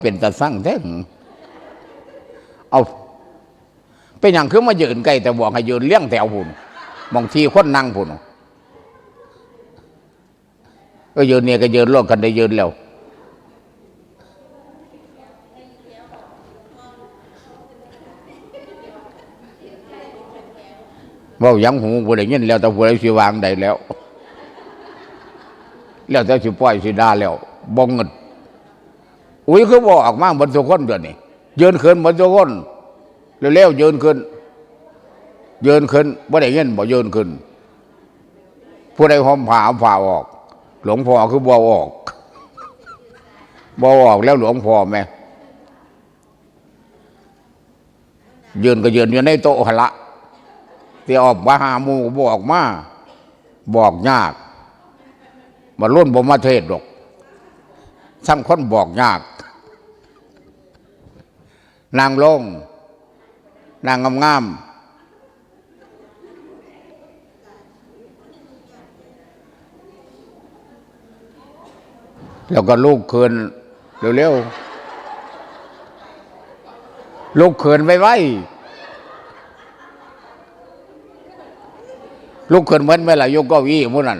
เป็นตาสั่งแท้เอาเป็นอย่างคือมายืนใกล้แต่บอกให้ยืนเลี้ยงแถวพุ่นบางทีคนนั่งพุ่นก็ยืนเนี่ยก็ยืนโลกกันได้ยืนแล้วว่ายังหูผู้ใดยินแล้วแต่ผู้ใดสิวางได้แล้วแต่สิปล่อยสิด่าแล้วบ่เงินอุ้ยคือบอกออกมาบนทุกคนเดี๋ยวนี้ยืนขึ้นบนทุกคนเร็วๆยืนขึ้นบ่ได้ยินบ่ยืนขึ้นผู้ใดห่มผ้าเอาผ้าออกหลวงพ่อคือบ่ออกแล้วหลวงพ่อแม่ยืนก็ยืนอยู่ในโต๊ะหละที่ออกมาหาหมู่บอกมาบอกยากมาล้วนบ่มาเทศดอกซ้ำคนบอกยากนางลงนางงามแล้วก็ลูกเขินเร็วๆลูกเขินไว้ลูกเขินเหมือนเมื่อไหร่ยกเก้าอี้มุ่นนั่น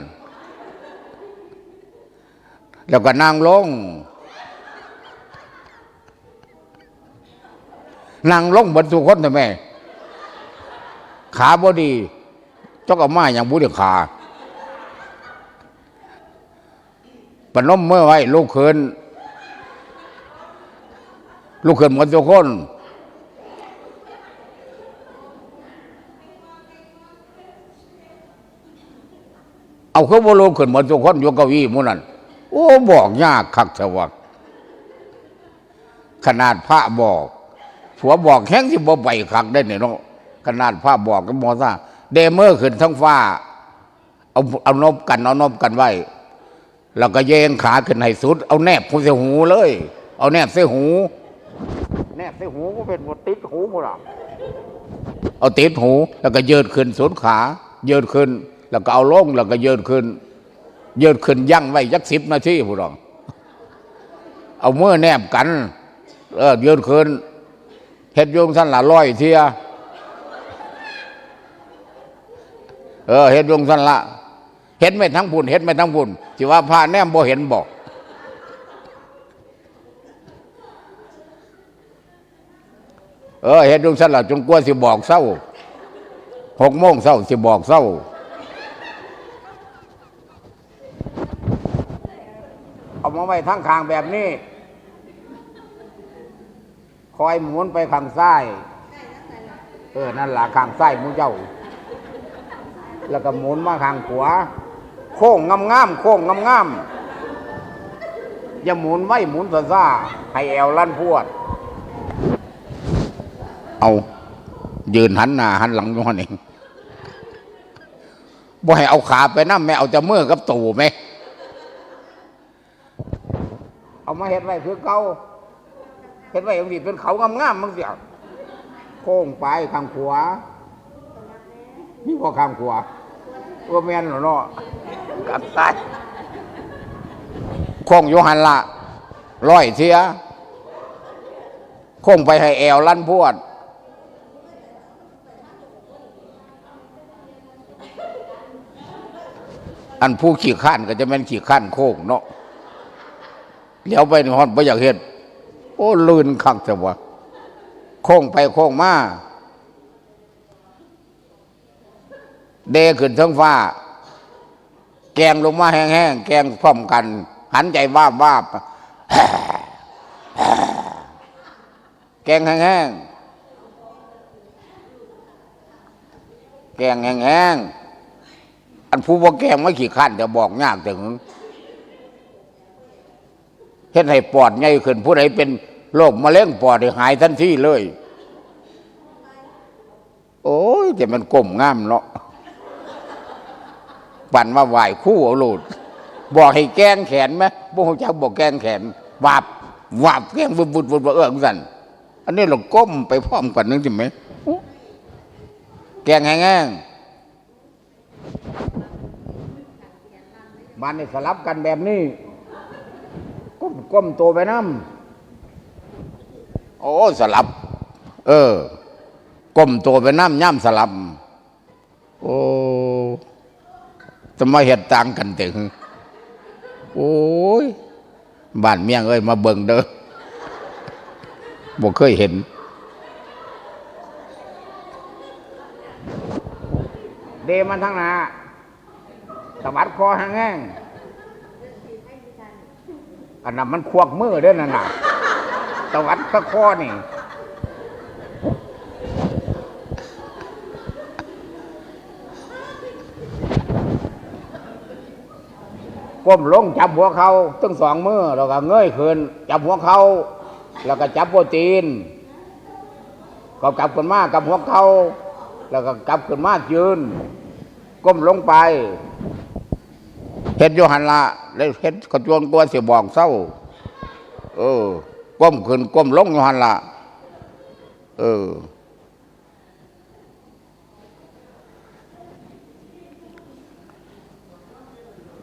แล้วก็นางลงบนทุกคนทำไมขาบ่ดีเจ้าก็มาอย่างบุญขาปนมเมื่อไว้ลูกเขินหมดทุกคนเอาเขาบ่ลูกเขินหมดทุกคนยกเก้าอี้มุ่นนั่นโอ้บอกยากคักเถอะวะขนาดพระบอกผัวบอกแห้งที่บ่ใบคักได้เนี่ยเนาะขนาดพระบอกก็มอซ่าเดเมอร์ขึ้นทั้งฟ้าเอานบกันไว้แล้วก็แยงขาขึ้นให้สุดเอาแนบเสียหูเลยเอาแนบเสียหูก็เป็นหมดติดหูหมดอ่ะเอาติดหูแล้วก็ยืดขึ้นสุดขายืดขึ้นแล้วก็เอาลงแล้วก็ยืดขึ้นยั่งไว้ยัก10 นาทีผู้รองเอามือแนบกันยืดขึ้นเฮ็ดโยงสั้นละ100 เที่ยเฮ็ดโยงสั้นละเห็นไม่ทั้งบุญที่ว่าพระแนมบ่เห็นบอกเฮ็ดโยงสั้นละจนกลัวสิบอกเศร้า6 โมงเศร้าสิบอกเศร้าเอามาไว้ทั้งข้างแบบนี้คอยหมุนไปข้างซ้ายนั่นล่ะข้างซ้ายมูเจ้าแล้วก็หมุนมาข้างขวาโค้งงามอย่าหมุนไว้หมุนซ่าๆให้แอวลั่นพวดเอายืนหันหน้าหันหลังอยู่หั่นเองบ่ให้เอาขาไปนำแม่เอาแต่มือกับตู่แม่เอามาเฮ็ดไว้คือเก่าเฮ็ดไว้อย่างนี้เป็นเขางามๆมึงเสียโค้งไปข้างขวานี่พอข้างขวาแม่นเหรอเนาะกับซ้ายโค้งอยู่หันละ100 เที่ยโค้งไปให้แอวลั่นพวดอันผู้ขี่ข้านก็จะเป็นขี่ข้านโค้งเนาะเลี้ยวไปฮอดบ่อยากเฮ็ดโอ้ลื่นคักจังวะโค้งไปโค้งมาเดขึ้นท้องฟ้าแกงลงมาแห้งๆแกงพร้อมกันหันใจวาบแกงแห้งอันผู้บ่แกงไม่ขี้ข้านจะบอกยากถึงเฮ็ดให้ปอดใหญ่ขึ้นผู้ใดเป็นโรคมะเร็งปอดหายทันทีเลยโอ้ยแต่มันก้มงามเนาะปั่นมาไหว้คู่เอาโลดบอกให้แกงแขนไหมบ่ฮู้จักบอกแกงแขนวาบแกงบุดสั่นอันนี้เราก้มไปพร้อมกันนึงใช่ไหมแกงแห้งบ้านนี่สลับกันแบบนี้ก้มโตไปน้ โอ้สลับก้มตัวไปน้ำย่ำสลับโอ้จะมาเห็ดต่างกันถึงโอ้ยบ้านเมียงเอ้ยมาเบิ่งเด้อบ่เคยเห็นเดมันทั้งหน้าตวัดคอหางแง่งอันนั้นมันควักมือเด้อนั่นน่ะตวัดตะคอนี่ก้มลงจับหัวเขาทั้งสองมือแล้วก็เงยขึ้นจับหัวเขาแล้วก็จับโปรตีนก็กลับขึ้นมากับหัวเขาแล้วก็กลับขึ้นมายืนก้มลงไปเฮ็ดโยหันละแล้วเฮ็ดกระจวนกลัวเสียบอกเศร้าก้มขึ้นก้มลงโยหันละ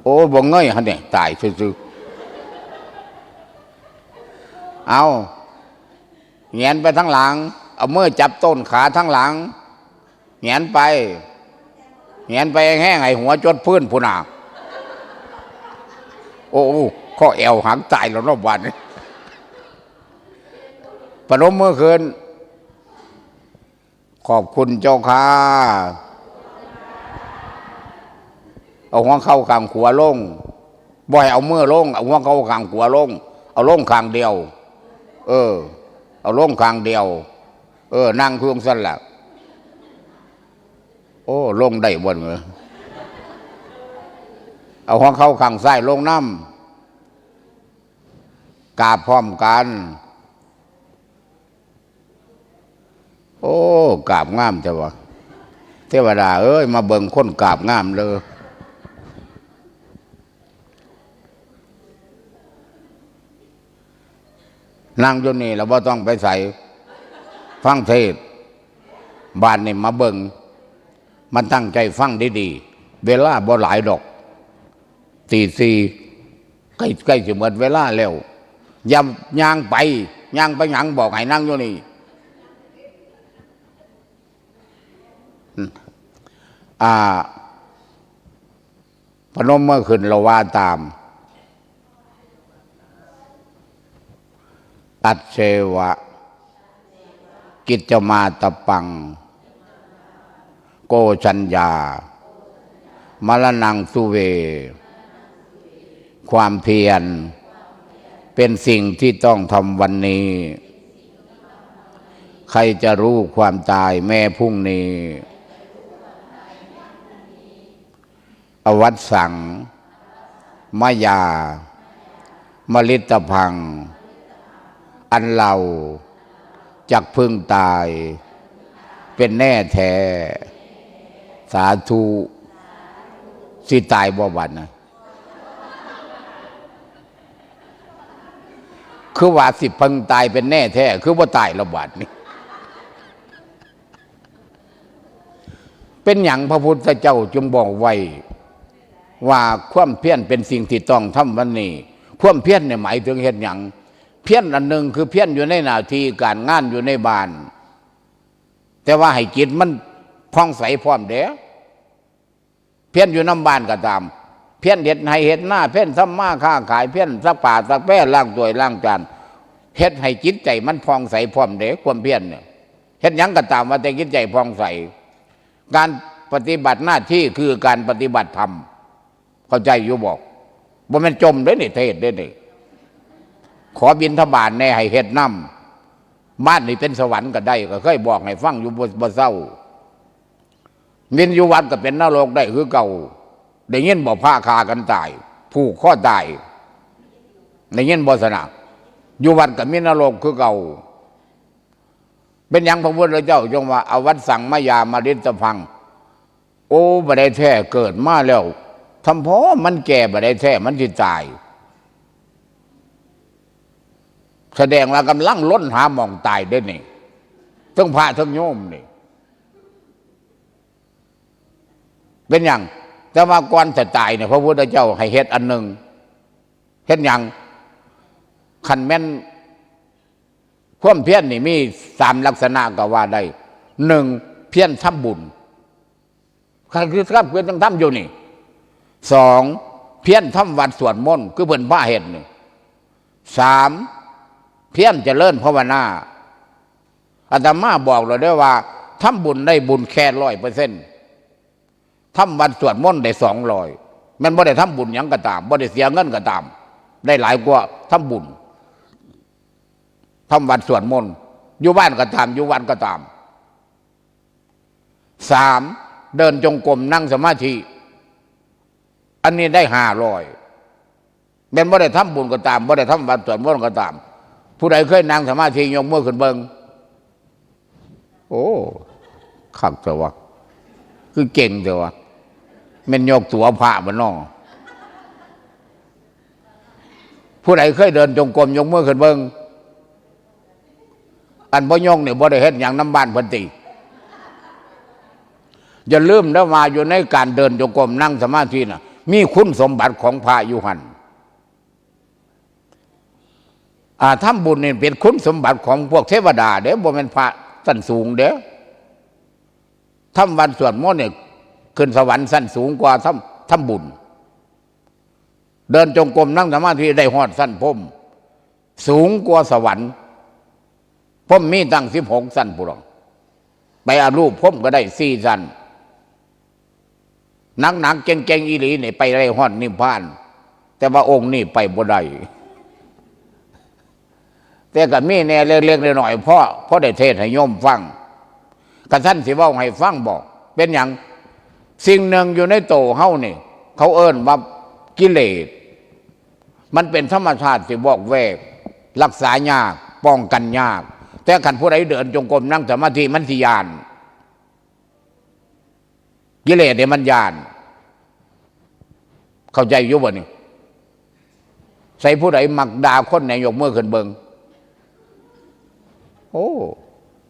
โอ้บ่เงยฮะเนี่ยตายซื่อๆเอาแงนไปทั้งหลังเอามือจับต้นขาทั้งหลังแงนไปแห้งไอ้หัวจดพื้นผู้นาโอ้ข้อแอวหักตายแล้วรอบวันปนมมือคืนขอบคุณเจ้าค่ะเอาหัวเข้าข้างขวาลงบ่ให้เอามือลงเอาหัวเข้าข้างขวาลงเอาลงข้างเดียวเอาลงข้างเดียวนั่งเพื่องสั้นแหละโอ้ลงได้บ่เหรอเอาหัวเข้าข้างซ้ายลงน้ำกราบพร้อมกันโอ้กราบงามจ้ะวะเทวดาเอ้ยมาเบิ่งคนกราบงามเลยนั่งอยู่นี่เราบ่ต้องไปใส่ฟังเทศบ้านนี่มาเบิ่งมันตั้งใจฟังดีๆเวลาบ่หลายดอกตีสี่ใกล้จะหมดเวลาแล้วย่างไปหยังบอกให้นั่งอยู่นี่พนมเมื่อขึ้นเราว่าตามตัดเชวะกิจมาตปังโกชัญญามรณังสุเวความเพียรเป็นสิ่งที่ต้องทำวันนี้ใครจะรู้ความตายแม่พรุ่งนี้อวัตสังมายามลิตพังอันเราจักพึงตายเป็นแน่แท้สาธุสิตายบ่บัดนะคือว่าสิพึงตายเป็นแน่แท้คือว่าตายระบาดนี่เป็นอย่างพระพุทธเจ้าจึงบอกไว้ว่าความเพียรเป็นสิ่งที่ต้องทำวันนี้ความเพียรเนี่ยหมายถึงเห็นอย่างเพียรอันหนึ่งคือเพียรอยู่ในหน้าที่การงานอยู่ในบ้านแต่ว่าให้จิตมันพองใสพร้อมเด้อเพียรอยู่น้ำบ้านก็ตามเพียรเฮ็ดให้เฮ็ดหน้าเพียรทำมาค้าขายเพียรซักผ้าซักแป้ล้างถ้วยล้างจานเฮ็ดให้จิตใจมันพองใสพร้อมเด้อความเพียรเนี่ยเฮ็ดหยังก็ตามว่าแต่จิตใจพองใสการปฏิบัติหน้าที่คือการปฏิบัติธรรมเข้าใจอยู่บอกบ่แม่นจมเด้อนี่เทศเด้อนี่ขอบิณฑบาตแน่ให้เฮ็ดน้ำบ้านนี่เป็นสวรรค์ก็ได้ก็เคยบอกให้ฟังอยู่บ่เศร้ามินอยู่วัดก็เป็นนรกได้คือเก่าได้ยินบ่ผ้าคากันตายผูกข้อตายได้ยินบ่สนะอยู่วัดก็มีนรกคือเก่าเป็นอย่างพระพุทธเจ้าจงว่าอวัตสังมายามาริตพังโอ้บ่ได้แท้เกิดมาแล้วทำเพราะมันแก่บ่ได้แท้มันสิตายแสดงว่ากำลังล้นหาหม่องตายได้นี่ทั้งพระทั้งโยมนี่เป็นอย่างแต่ว่าก่อนจะตายเนี่ยพระพุทธเจ้าให้เฮ็ดอันหนึ่งเฮ็ดอย่างคันแม่น ความเพียรนี่มี3ลักษณะก็ว่าได้1เพียรทำบุญใครคือครับเพียรต้องทำอยู่นี่2เพียรทำวัดสวดมนต์คือเพิ่นพาเฮ็ดนี่3เพียรเจริญภาวนาอาตมาบอกเราได้ว่าทำบุญได้บุญแค่100%ทำวัดสวดมนต์ได้200มันบ่ได้ทำบุญหยังก็ตามบ่ได้เสียเงินก็ตามได้หลายกว่าทำบุญทำวัดสวดมนต์อยู่บ้านก็ตามอยู่วัดก็ตาม3เดินจงกรมนั่งสมาธิอันนี้ได้500เป็นบ่ได้ทำบุญก็ตามบ่ได้ทำวัดสวดมนต์ก็ตามผู้ใดเคยนั่งสมาธิยกมือขึ้นเบิ่งโอ้ขักเถอะวะคือเก่งเถอะวะแม่นยกตัวพระบ่น้อผู้ใดเคยเดินจงกรมยกมือขึ้นเบิ่งอันบ่ยกเนี่ยบ่ได้เฮ็ดหยังน้ำบ้านเพิ่นติอย่าลืมนะว่าอยู่ในการเดินจงกรมนั่งสมาธิน่ะมีคุณสมบัติของพระอยู่หั่นทำบุญนี่เป็นคุณสมบัติของพวกเทวดาเด้บ่แม่นพระชั้นสูงเด้ทำวัดสวดมนต์เนี่ยขึ้นสวรรค์ชั้นสูงกว่าทำบุญเดินจงกรมนั่งสมาธิได้ฮอดชั้นพรหมสูงกว่าสวรรค์พรหมมีตั้ง16ชั้นพุ่นไปอารูปพรหมก็ได้4ชั้นหนักๆเก่งๆอีหลีนี่ไปได้ฮอดนิพพานแต่ว่าองค์นี่ไปบ่ได้แต่ก็มีแน่เล็กๆน้อยๆเพราะได้เทศให้โยมฟังกระท่านสิเว้าให้ฟังบอกเป็นอย่างสิ่งหนึ่งอยู่ในโตเฮานี่เขาเอิ้นว่ากิเลสมันเป็นธรรมชาติที่บอกแวกรักษายากป้องกันยากแต่คันผู้ใดเดินจงกรมนั่งสมาธิมันสิยานกิเลสเนี่ยมันยานเข้าใจอยู่บ่นี่ใส่ผู้ใดมักด่าคนไหนยกมือขึ้นเบิ่งโอ้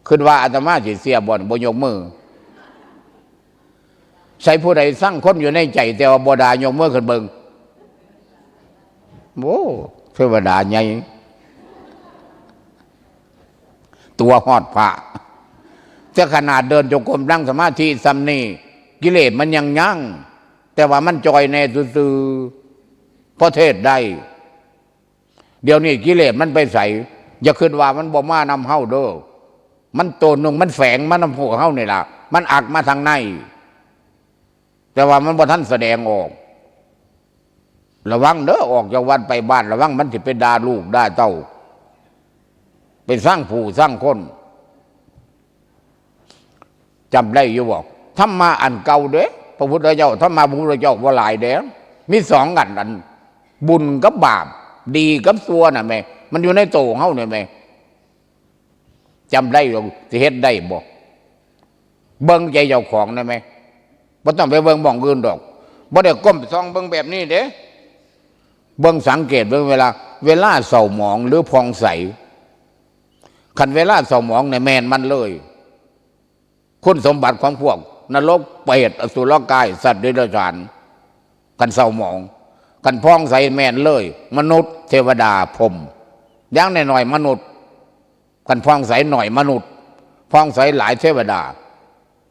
คิดว่าอาตมาสิเสียบ่นบ่ยกมือใส่ผู้ใดสร้างคนอยู่ในใจแต่ว่าบ่ด่ายกมือขึ้นเบิ่งโอ้เทวดาใหญ่ตัวฮอดพระแต่ขนาดเดินจงกรมนั่งสมาธิซ้ำนี่กิเลสมันยังยั่งแต่ว่ามันจอยแน่ซื่อๆเพราะเทศได้เดี๋ยวนี้กิเลสมันไปใส่อย่าคิดว่ามันบ่มานำเฮาเด้อมันโตนงมันแฝงมานำพวกเฮานี่ล่ะมันอักมาทางในแต่ว่ามันบ่ทันแสดงออกระวังเด้อออกจากวัดไปบ้านระวังมันสิไปด่าลูกด่าเต้าไปสร้างผู้สร้างคนจำได้อยู่บอกธรรมะอันเก่าเด้พระพุทธเจ้าธรรมะพระพุทธเจ้าว่าหลายเด้มี2อันบุญกับบาปดีกับชั่วน่ะแม่มันอยู่ในโตเฮาเนี่ยแม่จำได้บ่สิเฮ็ดได้บ่เบิ่งใจเจ้าของได้ไหมบ่ต้องไปเบิ่งบ่องอื่นดอกบ่ได้ก้มส่องเบิ่งแบบนี้เด้เบิ่งสังเกตเบิ่งเวลาเศร้าหมองหรือพองใสคันเวลาเศร้าหมองเนี่ยแม่นมันเลยคุณสมบัติของพวกนรกเปรตอสุรกายสัตว์เดรัจฉานกันเศร้าหมองกันพองใสแม่นเลยมนุษย์เทวดาพรหมอย่างน้อยๆมนุษย์กันพองใสหน่อยมนุษย์พองใสหลายเทวดา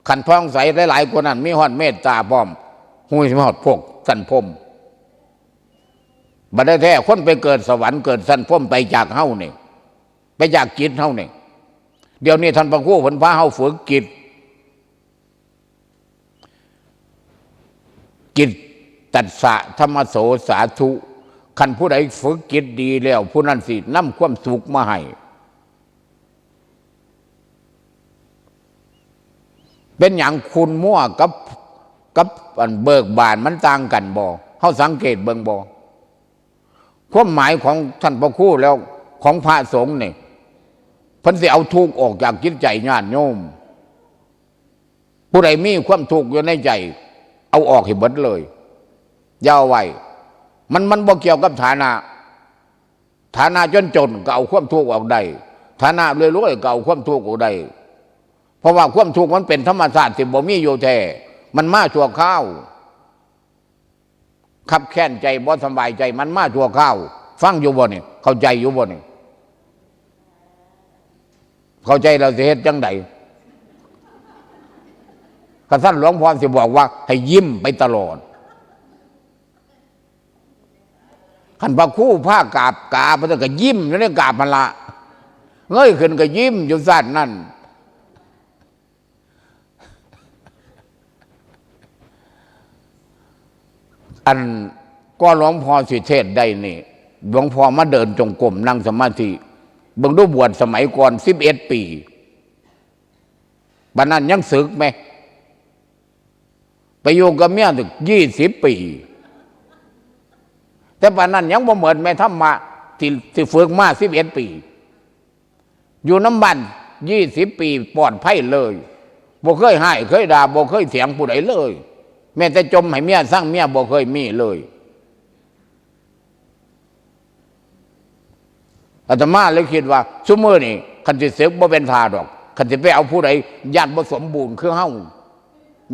ขันพองใสหลายๆคนนั้นมีฮอดเมตตาพร้อมหูยฮอดพวกสันพรหมบัดได้แท้คนไปเกิดสวรรค์เกิดสันพรหมไปจากเฮานี่ไปจากจิตเฮานี่เดี๋ยวนี้ท่านพระครูเพิ่นพาเฮาฝึกจิตตัสสะธรรมโสสาธุคันผู้ใดฝึกจิตดีแล้วผู้นั้นสินำความสุขมาให้เป็นอย่างคุณมั่วกับอันเบิกบานมันต่างกันบ่เฮาสังเกตเบิ่งบ่ความหมายของท่านพระครูแล้วของพระสงฆ์นี่เพิ่นสิเอาทุกข์ออกจากจิตใจญาติโยมผู้ใดมีความทุกข์อยู่ในใจเอาออกให้เบิดเลยอย่าเอาไว้มันบ่เกี่ยวกับฐานะจนก็เอาความทุกข์ออกได้ฐานะรวยๆก็เอาความทุกข์ออกได้เพราะว่าความทุกข์มันเป็นธรรมชาติที่บ่มีอยู่แท้มันมาชั่วคราวขับแค้นใจบ่สบายใจมันมาชั่วคราวฟังอยู่บ่นี่เข้าใจอยู่บ่นี่ เข้าใจเราจะเฮ็ดจังใดกระท่านหลวงพ่อสิบอกว่าให้ยิ้มไปตลอดขันพระคู่ผ้ากาบกาพระก็ยิ้มอยู่ในกาบมันละเงยขึ้นก็ยิ้มอยู่สั้นนั่นอันก็หลวงพ่อสิเทศได้นี่หลวงพ่อมาเดินจงกรมนั่งสมาธิเบิ่งดูบวชสมัยก่อน11 ปีบัดนั้นยังศึกไหมไปอยู่กับเมียถึง20 ปีแต่บัดนั้นยังบ่เหมือนแม่ธรรมะที่ฝึกมา11 ปีอยู่น้ำบัน20 ปีปลอดภัยเลยบ่เคยให้เคยด่าบ่เคยเถียงผู้ใดเลยแม้แต่จมให้เมียสร้างเมียบ่เคยมีเลยอาตมาเลยคิดว่าซุมื้อนี่คันสิศึกบ่เป็นทาดอกคันสิไปเอาผู้ใดญาติบ่สมบูรณ์คือเฮา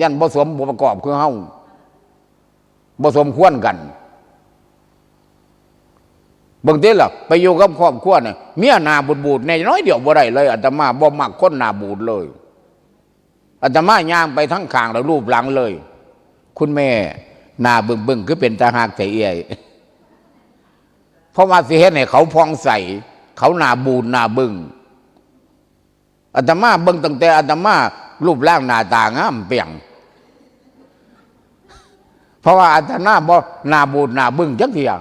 ญาติบ่สมประกอบคือเฮาบ่สมควรกันบางทีล่ะไปอยู่กับครอบครัวเนี่ยเมียหน้าบูดๆในน้อยเดียวบ่ได้เลยอาตมาบ่มักคนหน้าบูดเลยอาตมาย่างไปทั้งข้างแล้วรูปหลังเลยคุณแม่หน้าบึ้งๆคือเป็นตาหักใจเอี้ยเพราะว่าสิเฮ็ดให้เขาพองใสเขาหน้าบูดหน้าบึ้งอาตมาเบิ่งตั้งแต่อาตมารูปร่างหน้าตางามเปี่ยงเพราะว่าอาตมาบ่หน้าบูดหน้าบึ้งจักเที่ย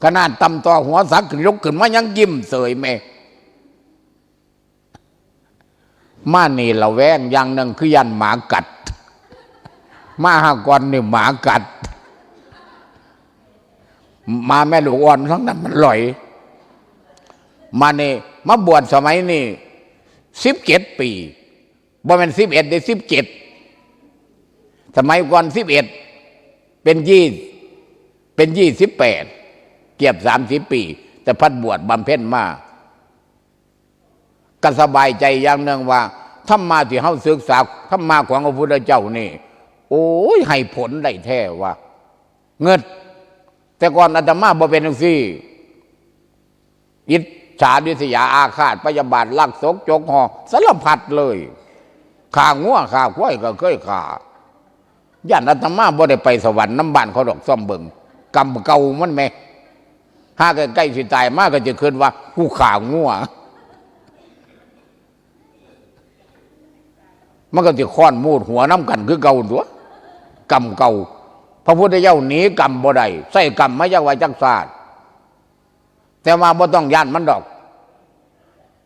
ขนาดตำต่อหัวสักยกขึ้นมายังยิ้มเสยแม่มานี่เราแวงอย่างหนึ่งคือยันหมากัดมาหากรนี่หมากัดมาแม่ลูกอ่อนทั้งนั้นมันลอยมานี่มาบวชสมัยนี่17 ปีบ่แม่น11ได้17สมัยก่อน11เป็น28เกือบ30 ปีแต่พัดบวชบำเพ็ญมาก็สบายใจอย่างหนึ่งว่าธรรมะที่เฮาศึกษาธรรมะของพระพุทธเจ้านี่โอ้ยให้ผลได้แท้ว่าเงินแต่ก่อนอาตมาบ่เป็นจังซี่อิจฉาริษยาอาฆาตพยาบาทลักศกจกหอสารพัดเลยฆ่างัวฆ่าควายก็เคยฆ่าย่านอาตมาบ่ได้ไปสวรรค์น้ำบ้านเขาดอกซ่อมเบิ่งกรรมเก่ามันแม่ถ้าใกล้สิตายมากก็จะคิดว่ากูข่างัวมันก็จะค้อนมูดหัวน้ำกันคือเก่าตัวกรรมเก่าพระพุทธเจ้าหนีกรรมบ่ได้ใส่กรรมไม่จักว่าจักศาสตร์แต่ว่าบ่ต้องย่านมันดอก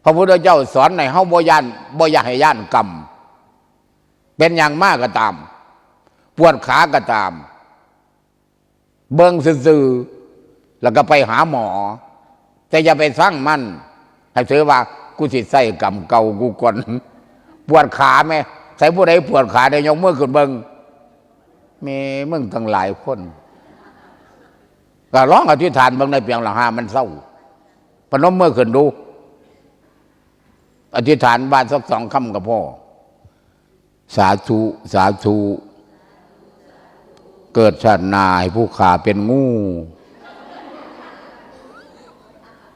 พระพุทธเจ้าสอนในเฮาบ่ย่านบ่อยากให้ย่านกรรมเป็นอย่างมากก็ตามปวดขาก็ตามเบิ่งซื่อแล้วก็ไปหาหมอแต่อย่าไปสร้างมันให้ถือว่ากูสิใส่กรรมเก่ากูก่อนปวดขาไหมใส่ผู้ใดปวดขาได้ยกมือขึ้นเบิ่งมีมึงทั้งหลายคนก็ร้องอธิษฐานเบิ่งในเพียงหลังหามันเศร้าพนมมือขึ้นดูอธิษฐานบานสัก2 คำกับพ่อสาธุสาธุเกิดชาติหน้าให้ผู้ขาเป็นงู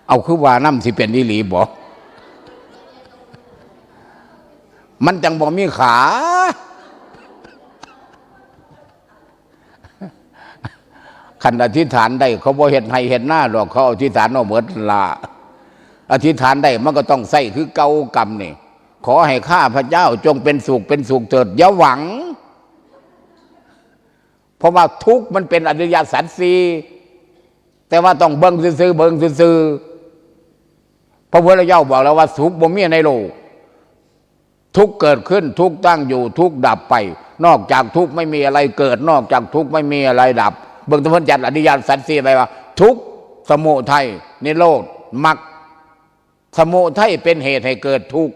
เอาคือว่าน้ำสิเป็นอีหลีบ่มันจังบ่มีขาขันอธิษฐานได้เขาบ่เห็นให้เห็นหน้าดอกเขาอธิษฐานเอาหมดละอธิษฐานได้มันก็ต้องใส่คือเก่ากรรมนี่ขอให้ข้าพระเจ้าจงเป็นสุขเถิดอย่าหวังเพราะว่าทุกข์มันเป็นอริยสัจสี่แต่ว่าต้องเบิ่งซื่อเบิ่งซื่อพระพุทธเจ้าบอกแล้วว่าสุขบ่มีในโลกทุกข์เกิดขึ้นทุกข์ตั้งอยู่ทุกข์ดับไปนอกจากทุกข์ไม่มีอะไรเกิดนอกจากทุกข์ไม่มีอะไรดับเบิ่งตะวันจัดอริยสัจสี่ไปว่าทุกข์สมุทัยนิโรธมรรคสมุทัยเป็นเหตุให้เกิดทุกข์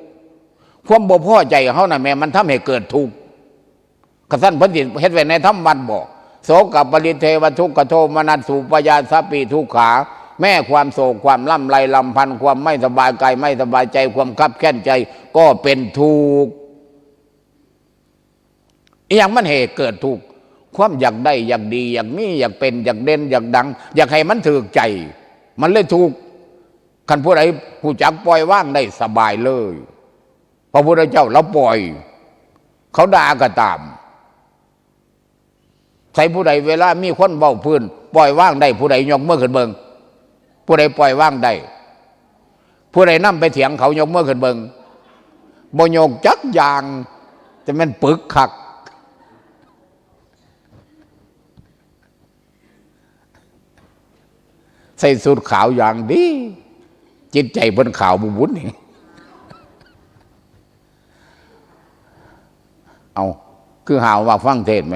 ความบ่พอใจเฮาน่ะแม่มันทำให้เกิดทุกข์กระสันเพิ่นสิเฮ็ดไว้ในธรรมวันบอกโสกปริเทวทุกขโทมนัสสุปยาสปิทุกขาแม่ความโศกความล่ำไรลำพันธ์ความไม่สบายกายไม่สบายใจความคับแค้นใจก็เป็นทุกข์อีหยังมันเหตุเกิดทุกข์ความอยากได้อยากดีอยากมีอยากเป็นอยากเด่นอยากดังอยากให้มันถูกใจมันเลยทุกข์ คันผู้ใดผู้จักปล่อยว่างได้สบายเลยพระพุทธเจ้าเราปล่อยเขาด่าก็ตามใส่ผู้ใดเวลามีคนเบาพื้นปล่อยว่างได้ผู้ใดยกมือขึ้นเบิงผู้ใดปล่อยว่างได้ผู้ใดนำไปเถียงเขายกมือขึ้นเบิงบ่ยกจักอย่างจะมันปึกคักใส่สูทขาวอย่างดีจิตใจเพิ่นขาวบุญนี่เอาคือหาวว่าฟังเทศไหม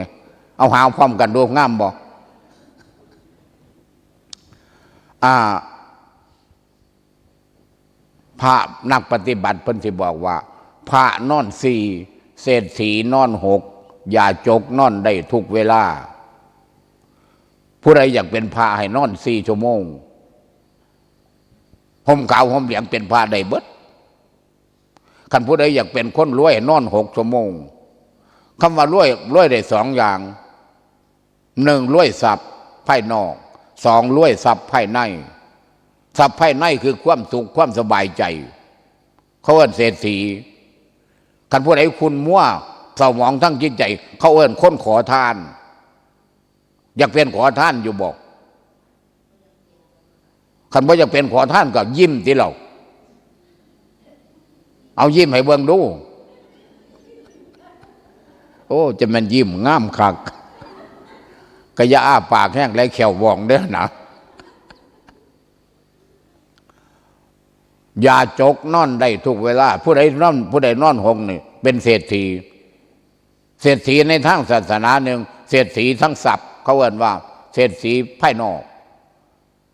เอาหาวพร้อมกันดูงามบ่พระนักปฏิบัติเพิ่นสิบอกว่าพระนอนสี่เศรษฐีนอนหกอย่าจกนอนได้ทุกเวลาผู้ใดอยากเป็นพระให้นอน4 ชั่วโมงห่มขาวห่มเหลืองเป็นพระได้เบิดคันผู้ใดอยากเป็นคนรวยนอน6 ชั่วโมงคำว่ารวยได้2 อย่าง1รวยทรัพย์ภายนอก2รวยทรัพย์ภายในทรัพย์ภายในคือความสุขความสบายใจเขาเอิ้นเศรษฐีคันผู้ใดคุณมั่วเศร้าหมองทั้งจิตใจเขาเอิ้นคนขอทานอยากเป็นขอทานอยู่บอกคันว่าอยากเป็นขอทานก็ยิ้มที่เราเอายิ้มให้เบิ่งดูโอ้จะมันยิ้มงามคักกะยาอ้าปากแห้งไรแขวว่องเด้อนะอย่าจกนอนได้ทุกเวลาผู้ใดนอนหงนี่เป็นเศรษฐีในทางศาสนาหนึ่งเศรษฐีทั้งศัพท์เขาเอ่ยว่าเศรษฐีภายนอก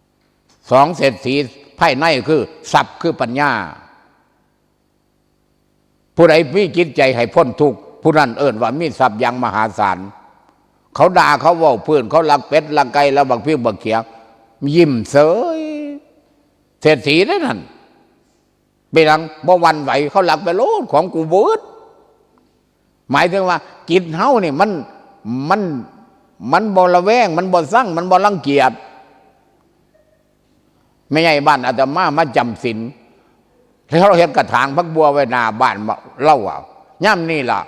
2เศรษฐีภายในคือทรัพย์คือปัญญาผู้ใดมีจิตใจให้พ้นทุกข์ผู้นั้นเอิ้นว่ามีทรัพย์อย่างมหาศาลเขาด่าเขาเว้าพื้นเขาลักเป็ดลักไก่แล้วบักเพียงบักเขียยิ้มเสยเศรษฐีนั่นไปหลังบ่วันไหวเขาหลักไปโลดของกูเบิดหมายถึงว่าจิตเฮานี่มันบ่ระแวงมันบ่สั่งมันบ่รังเกียจไม่ใช่บ้านอาตมาจำศีลแล้วเราเห็นกระถางพักบัวไว้หน้าบ้านเล่าอ่ะย่ำนี่ล่ะ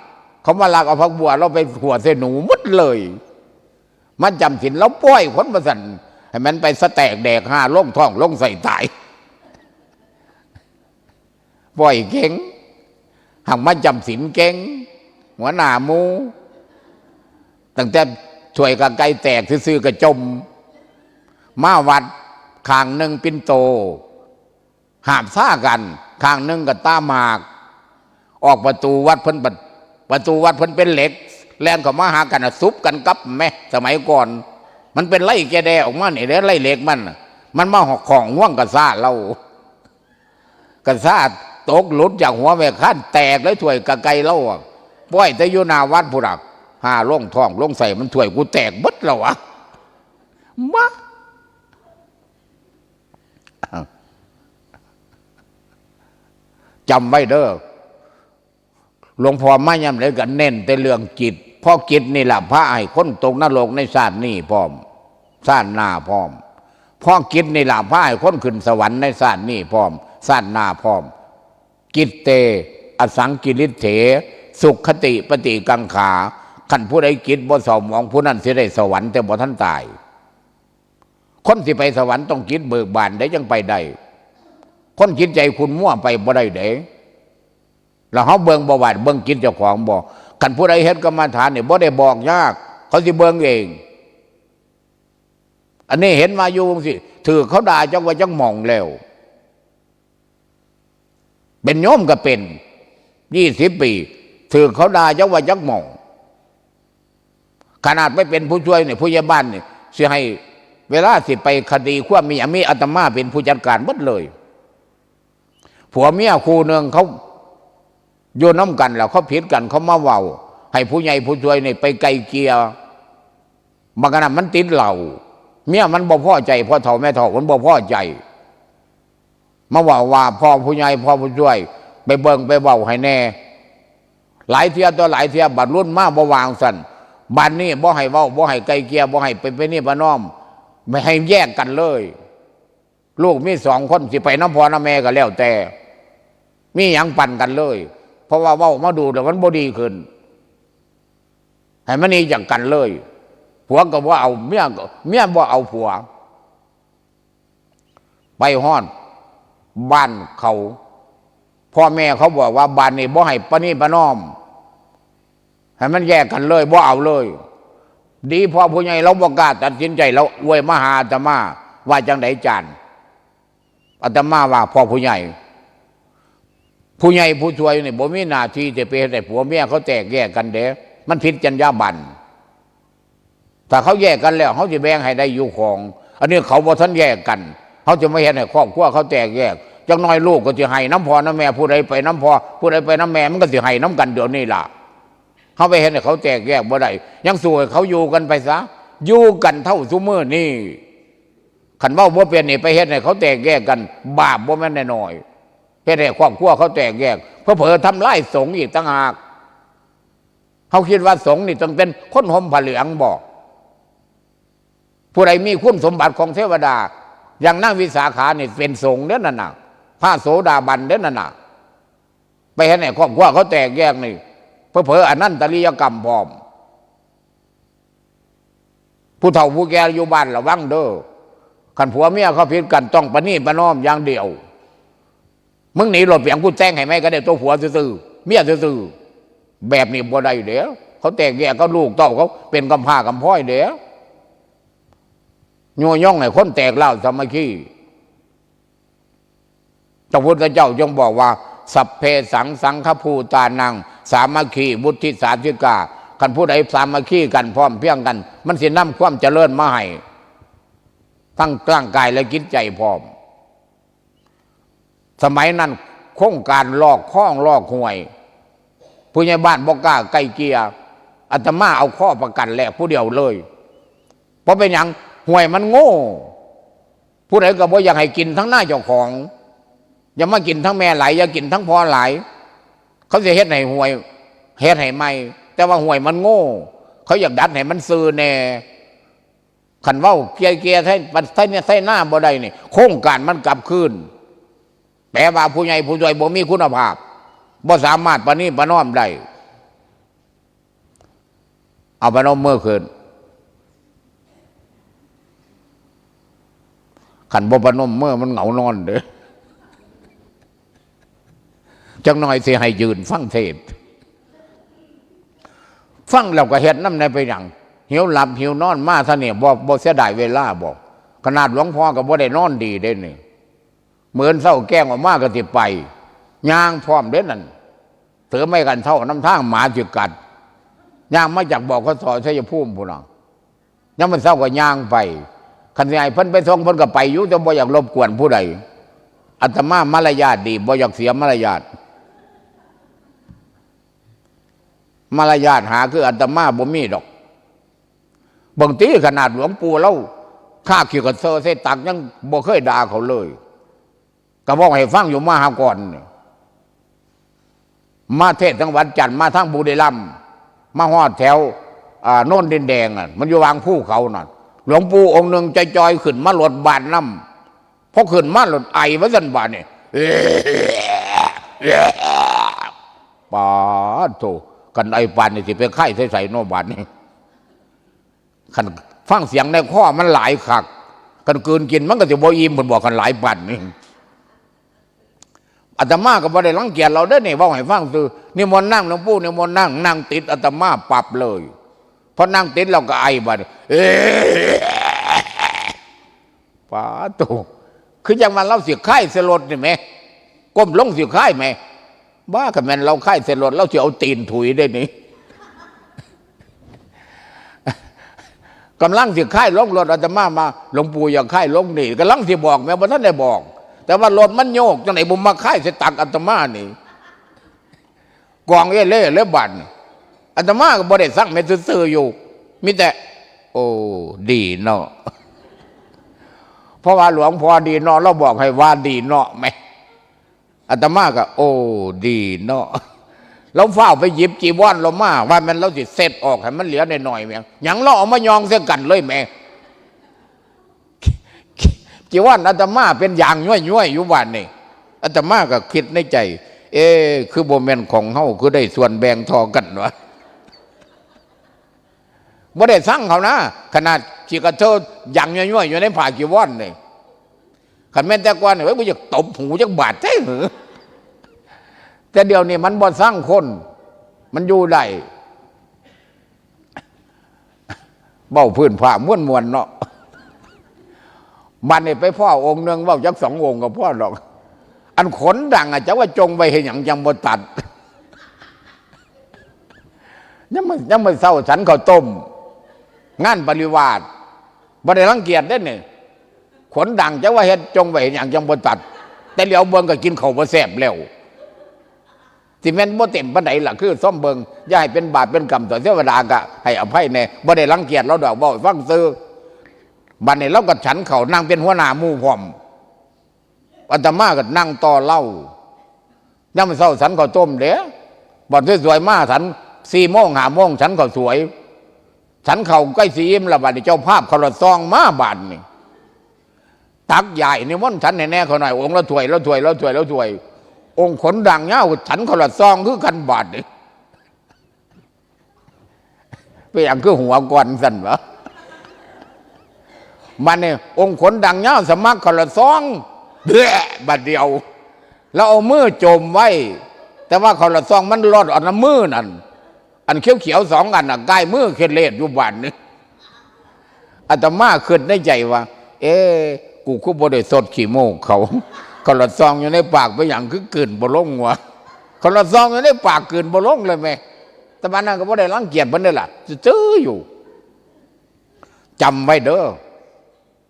เขามาลักเอาพักบัวเราไปหัวเสหนูมุดเลยมันจำศีลแล้วปล่อยคนมาสั่นให้มันไปสแตกแดกห้าลงท้องลงใส่ตายปล่อยเก่งหักมาจำศีลเก่งหัวหน้ามูตั้งแต่ช่วยกับไก่แตกซื่อๆกระจมมาวัดข้างหนึ่งปิ่นโตหาบซ่ากันข้างหนึ่งกับตาหมากออกประตูวัดเพิ่นเป็นเหล็กแรงเข้ามาหากันซุบกันกับแม่สมัยก่อนมันเป็นไล่แกแดออกมาเนี่ยไล่เหล็กมันมาหอกของห่วงกระซ่าเรากระซ่าตกหลุดจากหัวแม่ขั้นแตกแล้วถ้วยกระไกเราป้อยแต่อยู่หน้าวัดผู้ดักหาล่องท้องล่องใส่มันถ้วยกูแตกบัดแล้ววะมาจำไว้เด้อหลวงพ่อไม่ย้ำเลยกันเน้นแต่เรื่องจิตเพราะจิตนี่แหละพระให้คนตกนรกในชาตินี้พร้อมชาติหน้าพร้อมเพราะจิตนี่แหละพระให้คนขึ้นสวรรค์ในชาตินี้พร้อมชาติหน้าพร้อมกิตเตอสังกิริเถสุขคติปฏิกังขาขันผู้ใดกิจบ่เศร้าหมองผู้นั้นสิได้สวรรค์แต่บ่ท่านตายคนที่ไปสวรรค์ต้องกิจเบิกบานได้ยังไปได้คนจิตใจคุณมั่วไปบ่ได้เด้แล้วเขาเบิ่งบ่วาดเบิ่งจิตเจ้าของบ่ขันผู้ใดเฮ็ดกรรมฐานเนี่ยบ่ได้บอกยากเขาสิเบิ่งเองอันนี้เห็นมาอยู่สิถือเขาด่าจังว่าจังหม่องแล้วเป็นโยมก็เป็น20 ปีถือเขาด่าจังว่าจังหม่องขนาดไม่เป็นผู้ช่วยเนี่ยผู้ใหญ่บ้านเนี่ยสิให้เวลาสิไปคดีความมีอาตมาเป็นผู้จัดการหมดเลยผัวเมียคู่หนึ่งเขาโยนน้ำกันแล้วเขาผิดกันเขามาเว้าให้ผู้ใหญ่ผู้ช่วยเนี่ยไปไกลเกลี่ยบางขณะมันติดเหล่าเมียมันบ่พอใจพ่อเฒ่าแม่เฒ่ามันบ่พอใจมาว่าพ่อผู้ใหญ่พ่อผู้ช่วยไปเบิ่งไปเว้าให้แน่หลายเที่ยต่อหลายเที่ยบัดรุ่นมาบ่วางสั่นบัดนี้บ่ให้เว้าบ่ให้ไกลเกลี่ยบ่ให้ไปนี่บ่น้อมไม่ให้แยกกันเลย ลูกมี2 คนสิไปน้ำพ่อน้ำแม่ก็แล้วแต่มีหยังปั่นกันเลยเพราะว่าเว้ามาดูแต่มันบ่ดีขึ้นให้มันนี่จากกันเลยผัวก็ว่าเอาเมียบ่เอาผัวไปฮอดบ้านเขาพ่อแม่เขาบอกว่าบ้านนี้บ่ให้ปะนี่ปะน้อมให้มันแยกกันเลยบ่เอาเลยดีพอผู้ใหญ่เราบ่กล้าตัดสินใจเราอวยมาหาอาตมาว่าจังไดจานอาตมาว่าพ่อผู้ใหญ่ผู้ช่วยนี่บ่มีหน้าที่จะไปให้ผัวเมียเขาแตกแยกกันเด้มันผิดจรรยาบรรณถ้าเขาแยกกันแล้วเขาจะแบ่งให้ได้อยู่ของอันนี้เขาบ่ทันแยกกันเขาจะไม่เห็นให้ครอบครัวเขาแตกแยกจังน้อยลูกก็จะให้น้ำพ่อน้ำแม่ผู้ใดไปน้ำพ่อผู้ใดไปน้ำแม่มันก็จะให้น้ำกันเดี๋ยวนี้ล่ะเขาไปเห็นให้เขาแตกแยกบ่ได้ยังสวยเขาอยู่กันไปซะอยู่กันเท่าซุมื้อนี่ขันว่าบ่เป็นนี่ไปเห็นให้เขาแตกแยกกันบาปบ่แม่นน้อยเฮ็ดให้ครอบครัวเขาแตกแยกเผลอๆทำลายสงฆ์อีกต่างหากเขาคิดว่าสงฆ์นี่ต้องเป็นคนห่มผ้าเหลืองบอกผู้ใดมีคุณสมบัติของเทวดาอย่างนางวิสาขานี่เป็นสงฆ์เด้อนั่นน่ะพระโสดาบันเด้อนั่นน่ะไปเห็นให้ครอบครัวเขาแตกแยกนี่เผลอๆอนันตริยกรรมพร้อมผู้เฒ่าผู้แก่อยู่บ้านระวังเด้อขันผัวเมียเขาผิดกันต้องปะนี่ปะน้อมอย่างเดียวมึงหนีรถเปียงกูแจ้งให้ไหมก็ได้ตัวผัวซื่อเมียซื่อแบบนี้บ่ได้เดี๋ยวเขาแตกแยกก็ลูกเต้าเขาเป็นกำพร้ากำพร้อยเดี๋ยวโยย่องให้คนแตกเล่าสามัคคีพระพุทธเจ้าจงบอกว่าสัพเพสังฆภูตานังสามัคคีวุฒิสาธิกากันผู้ใดสามัคคีกันพร้อมเพียงกันมันสินำความเจริญมาให้ทั้งร่างกายและจิตใจพร้อมสมัยนั้นโครงการลอกข้องลอกหวยผู้ใหญ่บ้านบอกกล้าไกลเกียอาตมาเอาข้อประกันแหลกผู้เดียวเลยเพราะเป็นอย่างหวยมันโง่ผู้ใดก็บอกอยากให้กินทั้งหน้าเจ้าของอย่ามากินทั้งแม่ไหลอย่ากินทั้งพ่อไหลเขาจะเฮ็ดให้หวยเฮ็ดให้ไม่แต่ว่าหวยมันโง่เขาอยากดัดให้มันซื้อแน่ขันเว้าเกียร์ใส่หน้าบ่ได้นี่โครงการมันกลับคืนแปลว่าผู้ใหญ่ผู้ช่วยบ่มีคุณภาพบ่สามารถปะนี่ปะน้อมได้เอาปะน้อมเมื่อคืนขันบ่ปะน้อมเมื่อมันเหงานอนเด้อจังหน่อยสิให้ยืนฟังเทศฟังแล้วก็เฮ็ดน้ำในไปอย่างหิวหลับหิวนอนมาซะเนี่ยบ่เสียดายเวลาบอกขนาดหลวงพ่อก็บ่ได้นอนดีได้นี่เหมือนเศร้าแกล้งออกมาก็ติไปย่างพร้อมเด้นั่นเถือไม่กันเท่าน้ำทางหมาจึกกัดย่างมาจากบอกเขาสอนชัยภูมิพุ่นน่ะยังมันเศร้าก็ย่างไปคันสิให้เพิ่นไปส่งเพิ่นก็ไปอยู่แต่บ่อยากรบกวนผู้ใดอาตมามารยาทดีบ่อยากเสียมารยาทหาคืออาตมาบ่มีดอกบางทีขนาดหลวงปู่เราข้าขี้กระเซอเสตักยังบ่เคยด่าเขาเลยก็บอกให้ฟังอยู่มาหาก่อนมาเทศทั้งวันจันทร์มาทั้งบุรีรัมย์มาฮอดแถวโน่นดินแดงอ่ะมันอยู่วางภูเขาน่ะหลวงปู่องค์หนึ่งใจจอยขึ้นมาหลดบาดน้ำพอขึ้นมาหลดไอว่าสันบาดเนี่ยปาโถกันไอปานนี่สิเป็นไข้ใส่โนบาดนี่ขันฟังเสียงในข้อมันหลายคักกันเกินกินมันก็จะบ่อิ่มเหมือนบอกกันหลายปันนี่อาตมาก็บ่ได้รังเกียจเราเด้อนี่ว่าให้ฟังคือนิมนต์นั่งหลวงปู่นิมนต์นั่งติดอาตมาปรับเลยพอนั่งติดเราก็ไอบัดป้าตู่คือจังมันเราเสียไข้เสลดนี่ไหมก้มลงเสียไข้ไหมบ้ากับแม่นเราไข้เสลดเราจะเอาตีนถุยได้นี่กำลังเสียไข้ลงรถอาตมามาหลวงปู่อย่าไข้ลงนี่กำลังเสียบอกแม่บ่ท่านได้บอกแต่ว่ารถมันโยกจังไหนบุมมาไข้เสตักอาตมานี่กองเล่เล่บันอาตมาก็บ่ได้สั่งแม่ซื่อๆอยู่มีแต่โอ้ดีเนาะเพราะว่าหลวงพ่อดีเนาะเราบอกให้ว่าดีเนาะไหมอาตมาก็โอ้ดีเนาะเราเฝ้าไปหยิบจีวรเรามาว่ามันเราสิเสร็จออกให้มันเหลือหน่อยๆแม่งหยังเราเอามายองเสียกันเลยแม่จี จีวรอาตมาเป็นอย่างย่อยๆอยู่บ้านนี่อาตมาก็คิดในใจ คือโบแมนของเฮาคือได้ส่วนแบ่งทอกันวะบ่ได้สั่งเขานะขนาดขี้กระเทออย่างย่อยๆอยู่ในผ้าจีวรนี่ขันแม่นแต่ก่อนเนี่ยกูอยากตบหูจักบาดแท้เหรอแต่เดี๋ยวนี้มันบ่สร้างคนมันอยู่ได้เบ้าพื้นผ้าม้วนๆเนาะมันนี่ไปพ่อองค์หนึ่งเบ้าจัก2 องค์กับพ่อหรอกอันขนดังอ่ะจะว่าจงไปเห็นอย่างจังบ่ตัดยังไม่เศร้าฉันข้าวต้มงานปริวาสบ่ได้รังเกียจได้เนี่ยขนดังจะว่าเห็นจงไปเห็นอย่างจังบ่ตัดแต่เหลียวเบิ่งก็กินข้าวบ่แซ่บแล้วที่แม่นบ่เต็มปานใดล่ะคือซ่อมเบิ่งอย่าให้เป็นบาปเป็นกรรมต่อเทวดาก็ให้อภัยแน่บ่ได้รังเกียจเราดอกเว้าฟังซื่อบัดนี้เราก็ฉันเขานั่งเป็นหัวหน้าหมู่พร้อมอาตมาก็นั่งต่อเล่ายังไม่เศร้าฉันข้าวต้มเด้บ่สวยๆมาฉัน4 โมง 5 โมงฉันข้าวสวยฉันเขาใกล้สิอิ่มแล้วบัดนี้เจ้าภาพเขาละซองมาบาดนี่ตักใหญ่นี่ม่อนฉันแน่ๆเขาหน่อยองค์ละถ้วยองค์ขนดังเงาฉันเขาละซองคือกันบาดนี่ไปอย่างคือหัวก่อนสั่นวะมันเนี่ยองค์ขนดังเงาสมัครเขาละซองเด้อบาดเดียวแล้วเอามือจมไว้แต่ว่าเขาละซองมันรอดออกน้ำมือนั่นอันเขียวๆ2 อันน่ะใกล้มือเคล็ดเลดอยู่บ้านนี่อาตมาขึ้นในใจว่ากูคุบบ่ได้สดขี้โมกเขาละซองอยู่ในปากไปอย่างคือกืนบ่ลงวะเขาละซองอยู่ในปากกืนบ่ลงเลยแม่แต่บ้านนั้นก็บ่ได้รังเกียจเพิ่นเด้อล่ะซื่ออยู่จำไว้เด้อ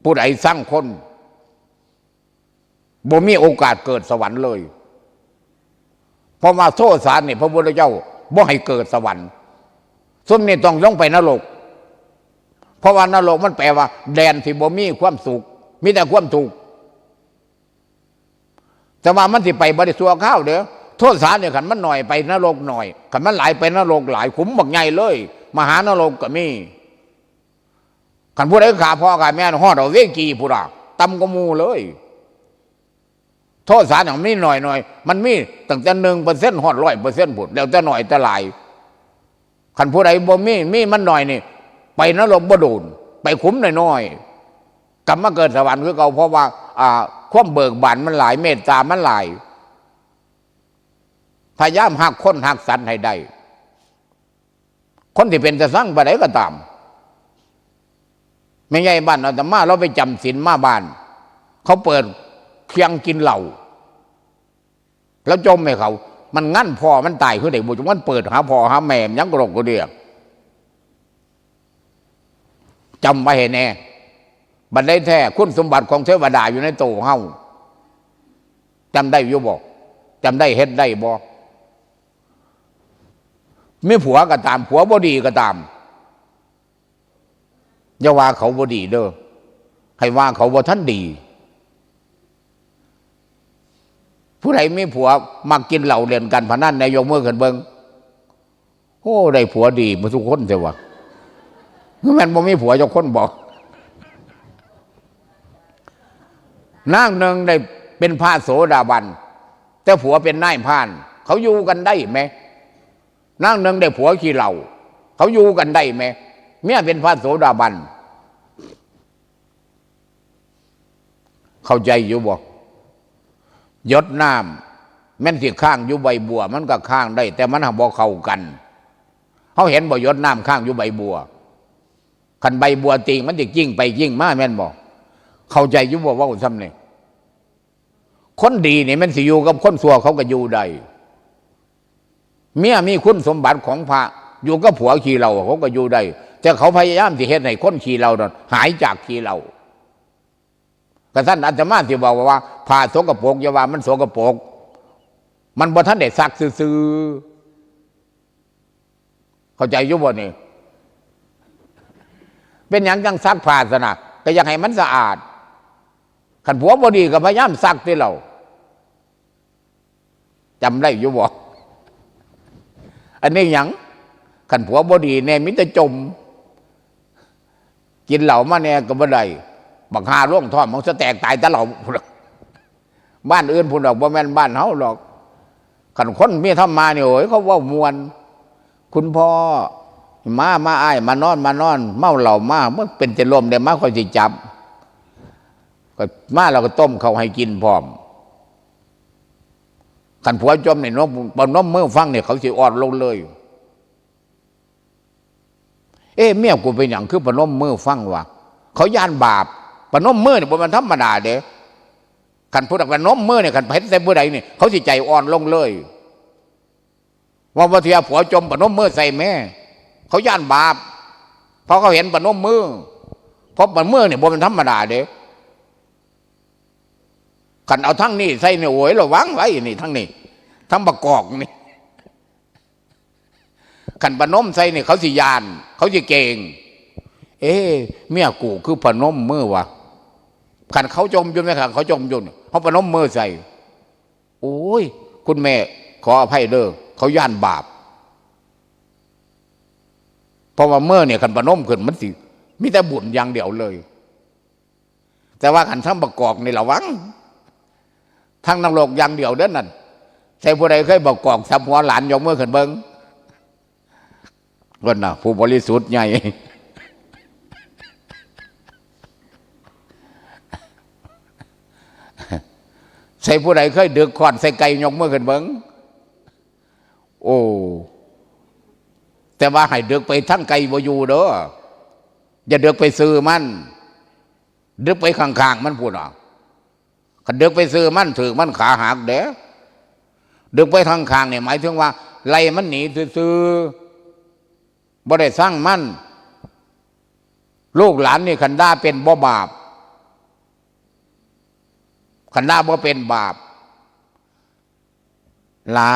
ผู้ใดสร้างคนบ่มีโอกาสเกิดสวรรค์เลยเพราะว่าโทษานี่พระพุทธเจ้าบ่ให้เกิดสวรรค์ซุมนี่ต้องลงไปนรกเพราะว่านรกมันแปลว่าแดนที่บ่มีความสุขมีแต่ความทุกข์แต่ว่ามันสิไปบ่ได้สัวข้าวเด้อโทษสาเนี่ยขันมันหน่อยไปนรกหน่อยขันมันหลายไปนรกหลายขุมบักใหญ่เลยมหานรกก็มีขันผู้ใดขาพ่อขาแม่ฮอดเอาเวกีผู้ละตำกมูเลยโทษสารอย่างนี้หน่อยมันมีตั้งแต่1%ฮอด100%ผุดแล้วแต่หน่อยแต่หลายขันผู้ใดบ่มีมันหน่อยนี่ไปนรกบ่โดนไปขุมน้อยกลับมาเกิดสวรรค์คือเก่าเพราะว่าความเบิกบานมันหลายเมตตามันหลายพยายามหักคนหักสัตว์ให้ได้คนที่เป็นจะสร้างไปไหนก็ตามไม่ใช่บ้านอาตมาเราไปจำศีลมาบ้านเขาเปิดเคียงกินเหล้าแล้วจมให้เขามันงั้นพ่อมันตายคือเด็กบุญมันเปิดหาพ่อหาแม่ยังกรกกระเดียกจำไว้ให้แน่บัดได้แท้คุณสมบัติของเทวดาอยู่ในโตเฮาจำได้อยู่บ่จำได้เฮ็ดได้บ่มีผัวก็ตามผัวบ่ดีก็ตามอย่าว่าเขาบ่ดีเด้อให้ว่าเขาบ่ท่านดีผู้ใดมีผัวมักกินเหล้าเล่นกันพนันในยกมือขึ้นเบิ่งโอ้ได้ผัวดีมาทุกคนเสียวะแม่นบ่มีผัวทุกคนบอกนางหนึ่งได้เป็นพระโสดาบันแต่ผัวเป็นนายพรานเขาอยู่กันได้ไหมนางหนึ่งได้ผัวขี้เหล้าเขาอยู่กันได้ไหมเมียเป็นพระโสดาบันเข้าใจอยู่บ่ยศน้ำแม่นที่ข้างอยู่ใบบัวมันก็ข้างได้แต่มันหาบ่เข้ากันเขาเห็นบ่ยศน้ำข้างอยู่ใบบัวคันใบบัวติงมันจะยิ่งไปยิ่งมาแม่นบ่เข้าใจอยู่บ่ว่าซ้ำนี่คนดีนี่มันสิอยู่กับคนชั่วเขาก็อยู่ได้เมียมีคุณสมบัติของพระอยู่กับผัวขี้เหล้าเขาก็อยู่ได้แต่เขาพยายามที่เฮ็ดให้คนขี้เหล้านั้นหายจากขี้เหล้ากระท่านอาตมาที่บอกว่าผ้าสกปรกอย่าว่ามันสกปรกมันบ่ทันได้ซักซื่อเข้าใจอยู่บ่นี่เป็นอย่างจังซักผ้าซะนะก็อยากให้มันสะอาดขันผัวบ่ดีก็พยายามซักที่เราจำได้อยู่บ่อันนี้หยังขันผัวบ่ดีแน่มิแต่จมกินเหล้ามาแน่ก็บ่ได้ บักฮาร่วงท่อมมันจะแตกตายตลอดบ้านอื่นพุ่นดอกบ่แม่นบ้านเฮาหรอกขันคนมีธรรมาเนี่ยโอ้ยเขาว่ามวนคุณพ่อมาอ้ายมานอนเมาเหล่ามาเมื่อเป็นจะลมเดี๋ยวมาคอยสิจับก็มาเราก็ต้มเขาให้กินพร้อมขันผัวจมเนี่ยน้มมือฟังเนี่ยเขาสิอ่อนลงเลยเมียกูเป็นอย่างคือปนมมือฟังวะเขาย่านบาปปนมมือเนี่ยมันธรรมดาเด้ขันพูดกับปนมมือเนี่ยขันเพชรแต่ผู้ใดเนี่ยเขาสิใจอ่อนลงเลยว่าเทียผัวจมปนมมือใส่แม่เขาย่านบาปเพราะเขาเห็นปนมมือเพราะปนมือเนี่ยมันธรรมดาเด้ขันเอาทั้งนี้ใส่เนี่ยโอ้ยระวังไว้นี่ทั้งนี้ทั้งประกอบนี่ขันปนมใส่เนี่ยเขาสิยานเขาสิเก่งเมียกูคือปนมมือวะขันเขาจมยุ่นไหมขันเขาจมยุ่นเขาปนมมือใส่โอ้ยคุณแม่ขออภัยเด้อเขาย่านบาปเพราะว่าเมื่อเนี่ยขันปนมขึ้นมันสิมีแต่บุญอย่างเดียวเลย แต่ว่าขันทั้งประกอบในระวังทั้งนรกอย่างเดียวเด้อนั่นใช่ผู้ใดเคยประกอบสับหัวหลานยกมือขึ้นเบิ้งก็น่ะผู้บริสุทธิ์ใหญ่ใส่ผู้ใดเคยดึกขอนใส่ไก่ยกมือขึ้นเบิ้งโอ้แต่ว่าให้ดึกไปทั้งไก่บ่อยู่เด้ออย่าดึกไปซื้อมันดึกไปข้างๆมันพูดอ่ะขันดึกไปซื้อมันถือมันขาหักเด้อดึกไปข้างๆเนี่ยหมายถึงว่าไล่มันหนีซื้อบ่ได้สร้างมันลูกหลานนี่ขันด่าเป็นบ่บาปขันด่าบ่เป็นบาปลา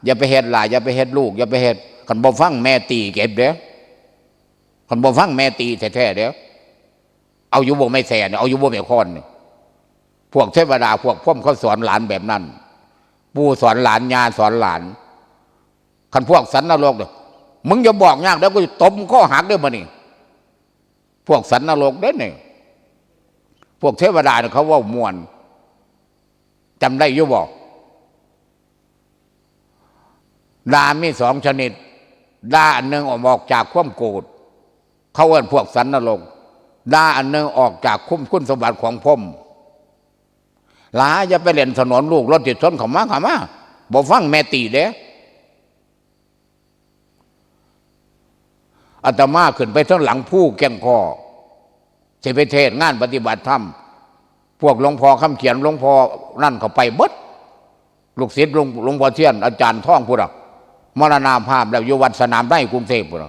อย่าไปเฮ็ดหลาอย่าไปเฮ็ดลูกอย่าไปเฮ็ดขันบ่ฟังแม่ตีเก็บเด้อขันบ่ฟังแม่ตีแท้ๆเด้อเอาอยู่บ่ไม่แส่เนี่ยเอาอยู่บ่ไม่ค้อนเนี่ยพวกเทวดาพวกพ่อมเขาสอนหลานแบบนั้นปู่สอนหลานยาสอนหลานขันพวกสันนรกเนี่ยมึงอย่าบอกยากแล้วก็ตบข้อหักด้วยมานี่พวกสันนรกเด้เนี่ยพวกเทวดาเนี่ยเขาว่ามวนจำได้อยู่บอกดามีสองชนิดดาอันหนึ่งออกจากความโกรธเขาเอิ้นพวกสันนรกดาอันหนึ่งออกจากคุณสมบัติของพ่อมลาอย่าไปเล่นถนนลูกรถติดชนเขามาบอกฟังแม่ตีเด้อาตมาขึ้นไปทั้งหลังผู้แก่งคอจะไปเทศงานปฏิบัติธรรมพวกหลวงพ่อคำเขียนหลวงพ่อนั่นเขาไปเบิดลูกศิษย์หลวงพ่อเทียนอาจารย์ท่องพูดมรณภาพแล้วอยู่วัดสนามได้กรุงเทพพูด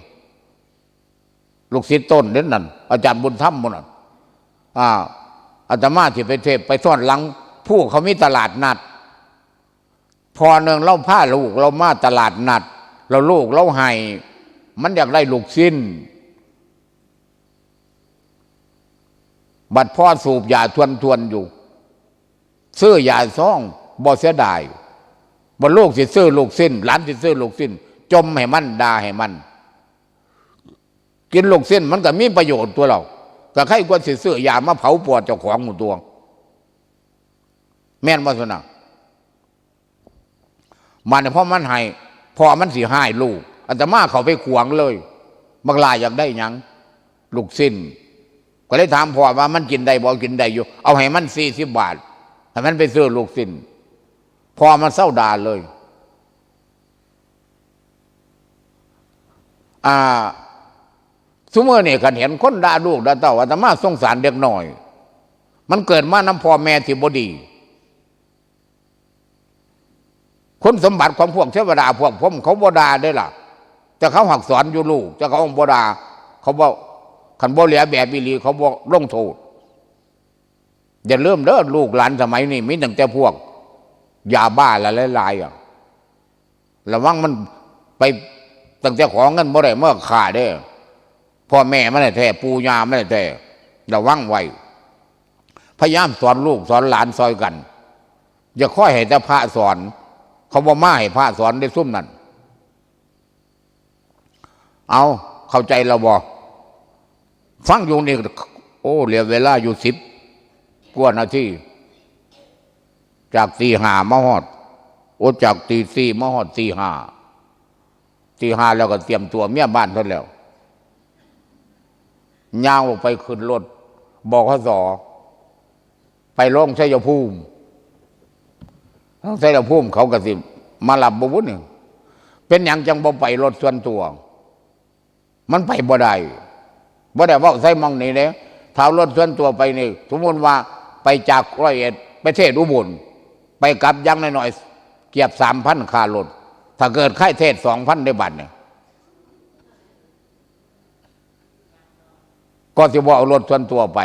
ลูกศิษย์ต้นเด่นนั่นอาจารย์บุญธรรมพูดอาตมาที่ไปเทศไปซ่อนหลังผู้เขามีตลาดนัดพอหนึ่งเราผ้าลูกเรามาตลาดนัดเราลูกเราให้มันอยากได้ลูกชิ้นบัดพ่อสูบยาทวนอยู่ซื้อยาซ่องบ่เสียดายบ่ลูกสิซื้อลูกชิ้นหลานสิซื้อลูกชิ้นจมให้มันด่าให้มันกินลูกชิ้นมันก็มีประโยชน์ตัวเราก็ใครควรสิซื้อยามาเผาปอดเจ้าของหมู่ตัวแม่นบ่สนะมันเพราะมันให้พอมันสิให้ลูกอาตมาเขาไปขวางเลยบางรายอยากได้หยังลูกสิ้นก็เลยถามพ่อว่ามันกินได้บ่กินได้อยู่เอาให้มัน40 บาทให้มันไปซื้อลูกสิ้นพอมันเศร้าด่าเลยซุมื้อนี่กันเห็นคนด่าลูกด่าเต้าอาตมาสงสารเด็กน้อยมันเกิดมาน้ำพ่อแม่ที่บ่ดีคุณสมบัติของพวกเทวดาพวกผมเขาบ่ด่าได้ล่ะแต่เขาหักสอนอยู่ลูกแต่เขาบ่ด่าเขาบอกขันบ่เหลียแบบอีหลีเขาบอกลงโทษอย่าเริ่มเด้อลูกหลานสมัยนี้มีตั้งแต่พวกยาบ้าละลายระวังมันไปตั้งแต่ของเงินบ่ได้เมื่อขาดได้พ่อแม่ไม่ได้แท้ปู่ย่าไม่ได้แท้ระวังไว้พยายามสอนลูกสอนหลานซอยกันอย่าค่อยให้แต่พระสอนเขาบอกมาให้พระสอนได้ซุ่มนั่นเอาเข้าใจเราบอกฟังอยู่นี่ โอ้เหลือเวลาอยู่10 กว่านาทีจากตี 5มาฮอดโอ้จากตี 4มาฮอดตี 5แล้วก็เตรียมตัวเมียบ้านท่านแล้วย่างออกไปขึ้นรถบขส.ไปลงชัยภูมิชัยภูมิเขาก็สิมาหลับบ่วุ่นนี่เป็นอย่างจังบ่ไปรถส่วนตัวมันไปบ่ได้ว่าใส่มองนี่เด้ถ้ารถส่วนตัวไปนี่สมมติว่าไปจาก101ไปเทศอุบลไปกลับยังน้อยๆเกียบ3,000ค่ารถถ้าเกิดค่ายเทศ2,000ได้บัตรเนี่ยก็สิว่าเอารถส่วนตัวไป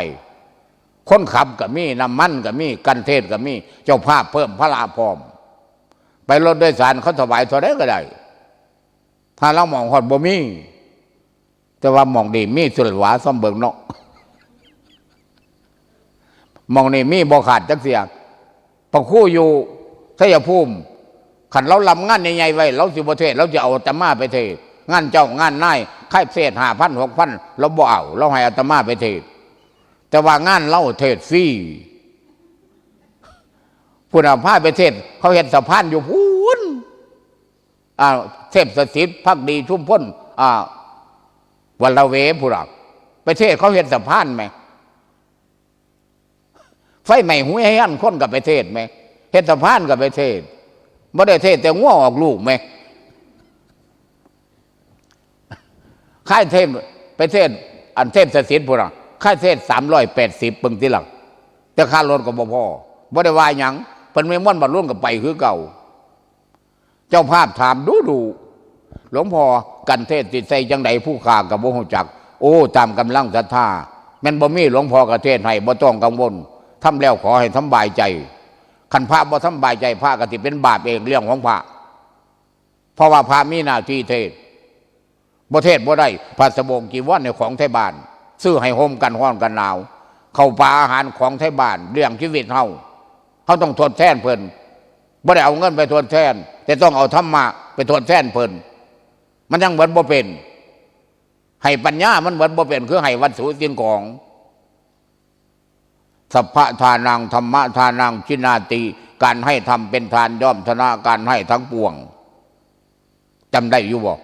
คนขับก็มีน้ำมันก็มีกันเทศก็มีเจ้าภาพเพิ่มพระลาพร้อมไปรถโดยสารเขาถวายเท่าไรก็ได้ถ้าเรามองหอดบ่มีแต่ว่ามองดีมีสุดหวาซ่อมเบิงเนาะมองนี่มีบ่ขาดจักเสียพอคู่อยู่ชัยภูมิขันเราลำงานใหญ่ๆไว้เราสิบ่เทศเราจะเอาอาตมาไปเทศงานเจ้างานนายค่ายเทศ5,000 6,000เราบ่เอาเราให้อาตมาไปเทศแต่ว่างานเล่าเทศฟรีผู้นำพาไปเทศเขาเห็นสะพานอยู่พูนเทพสถิตภักดีชุมพ้นวันละเวผู้หลักไปเทศเขาเห็นสะพานไหมไฟใหม่หุยให้อันคนกับไปเทศไหมเห็นสะพานกับไปเทศไม่ได้เทศแต่ง่วงออกลูกไหมค่ายเทพไปเทศอันเทพสถิตผู้หลักค่ายเทศ380ปึงที่หลังแต่ค่ารถก็บ่พอบ่ได้ว่าหยังเพิ่นไม่ม่วนบรรลุกับไปคือเก่าเจ้าภาพถามดูหลวงพ่อกันเทศติดใจจังใดผู้ข่ากับบ่ฮู้จักโอ้ตามกำลังศรัทธาแม่นบ่มีหลวงพ่อกระเทศให้บ่ต้องกังวลทำแล้วขอให้สบายใจคันพระบ่สบายใจพระก็สิเป็นบาปเองเรื่องของพระเพราะว่าพระมีหน้าที่เทศบ่เทศบ่ได้พระสบงจีวรในของไทยบ้านซื้อให้ห่มกันร้อนกันหนาวเข้าป่าอาหารของไทยบ้านเรื่องชีวิตเฮาต้องทดแทนเพิ่นบ่ได้เอาเงินไปทดแทนแต่ต้องเอาธรรมะไปทดแทนเพิ่นมันยังเหมือนบ่เป็นให้ปัญญามันเหมือนบ่เป็นคือให้วัตถุสิ่งของสัพพะทานังธรรมะทานังชินาติการให้ทำเป็นทานย่อมชนะการให้ทั้งปวงจำได้อยู่บ่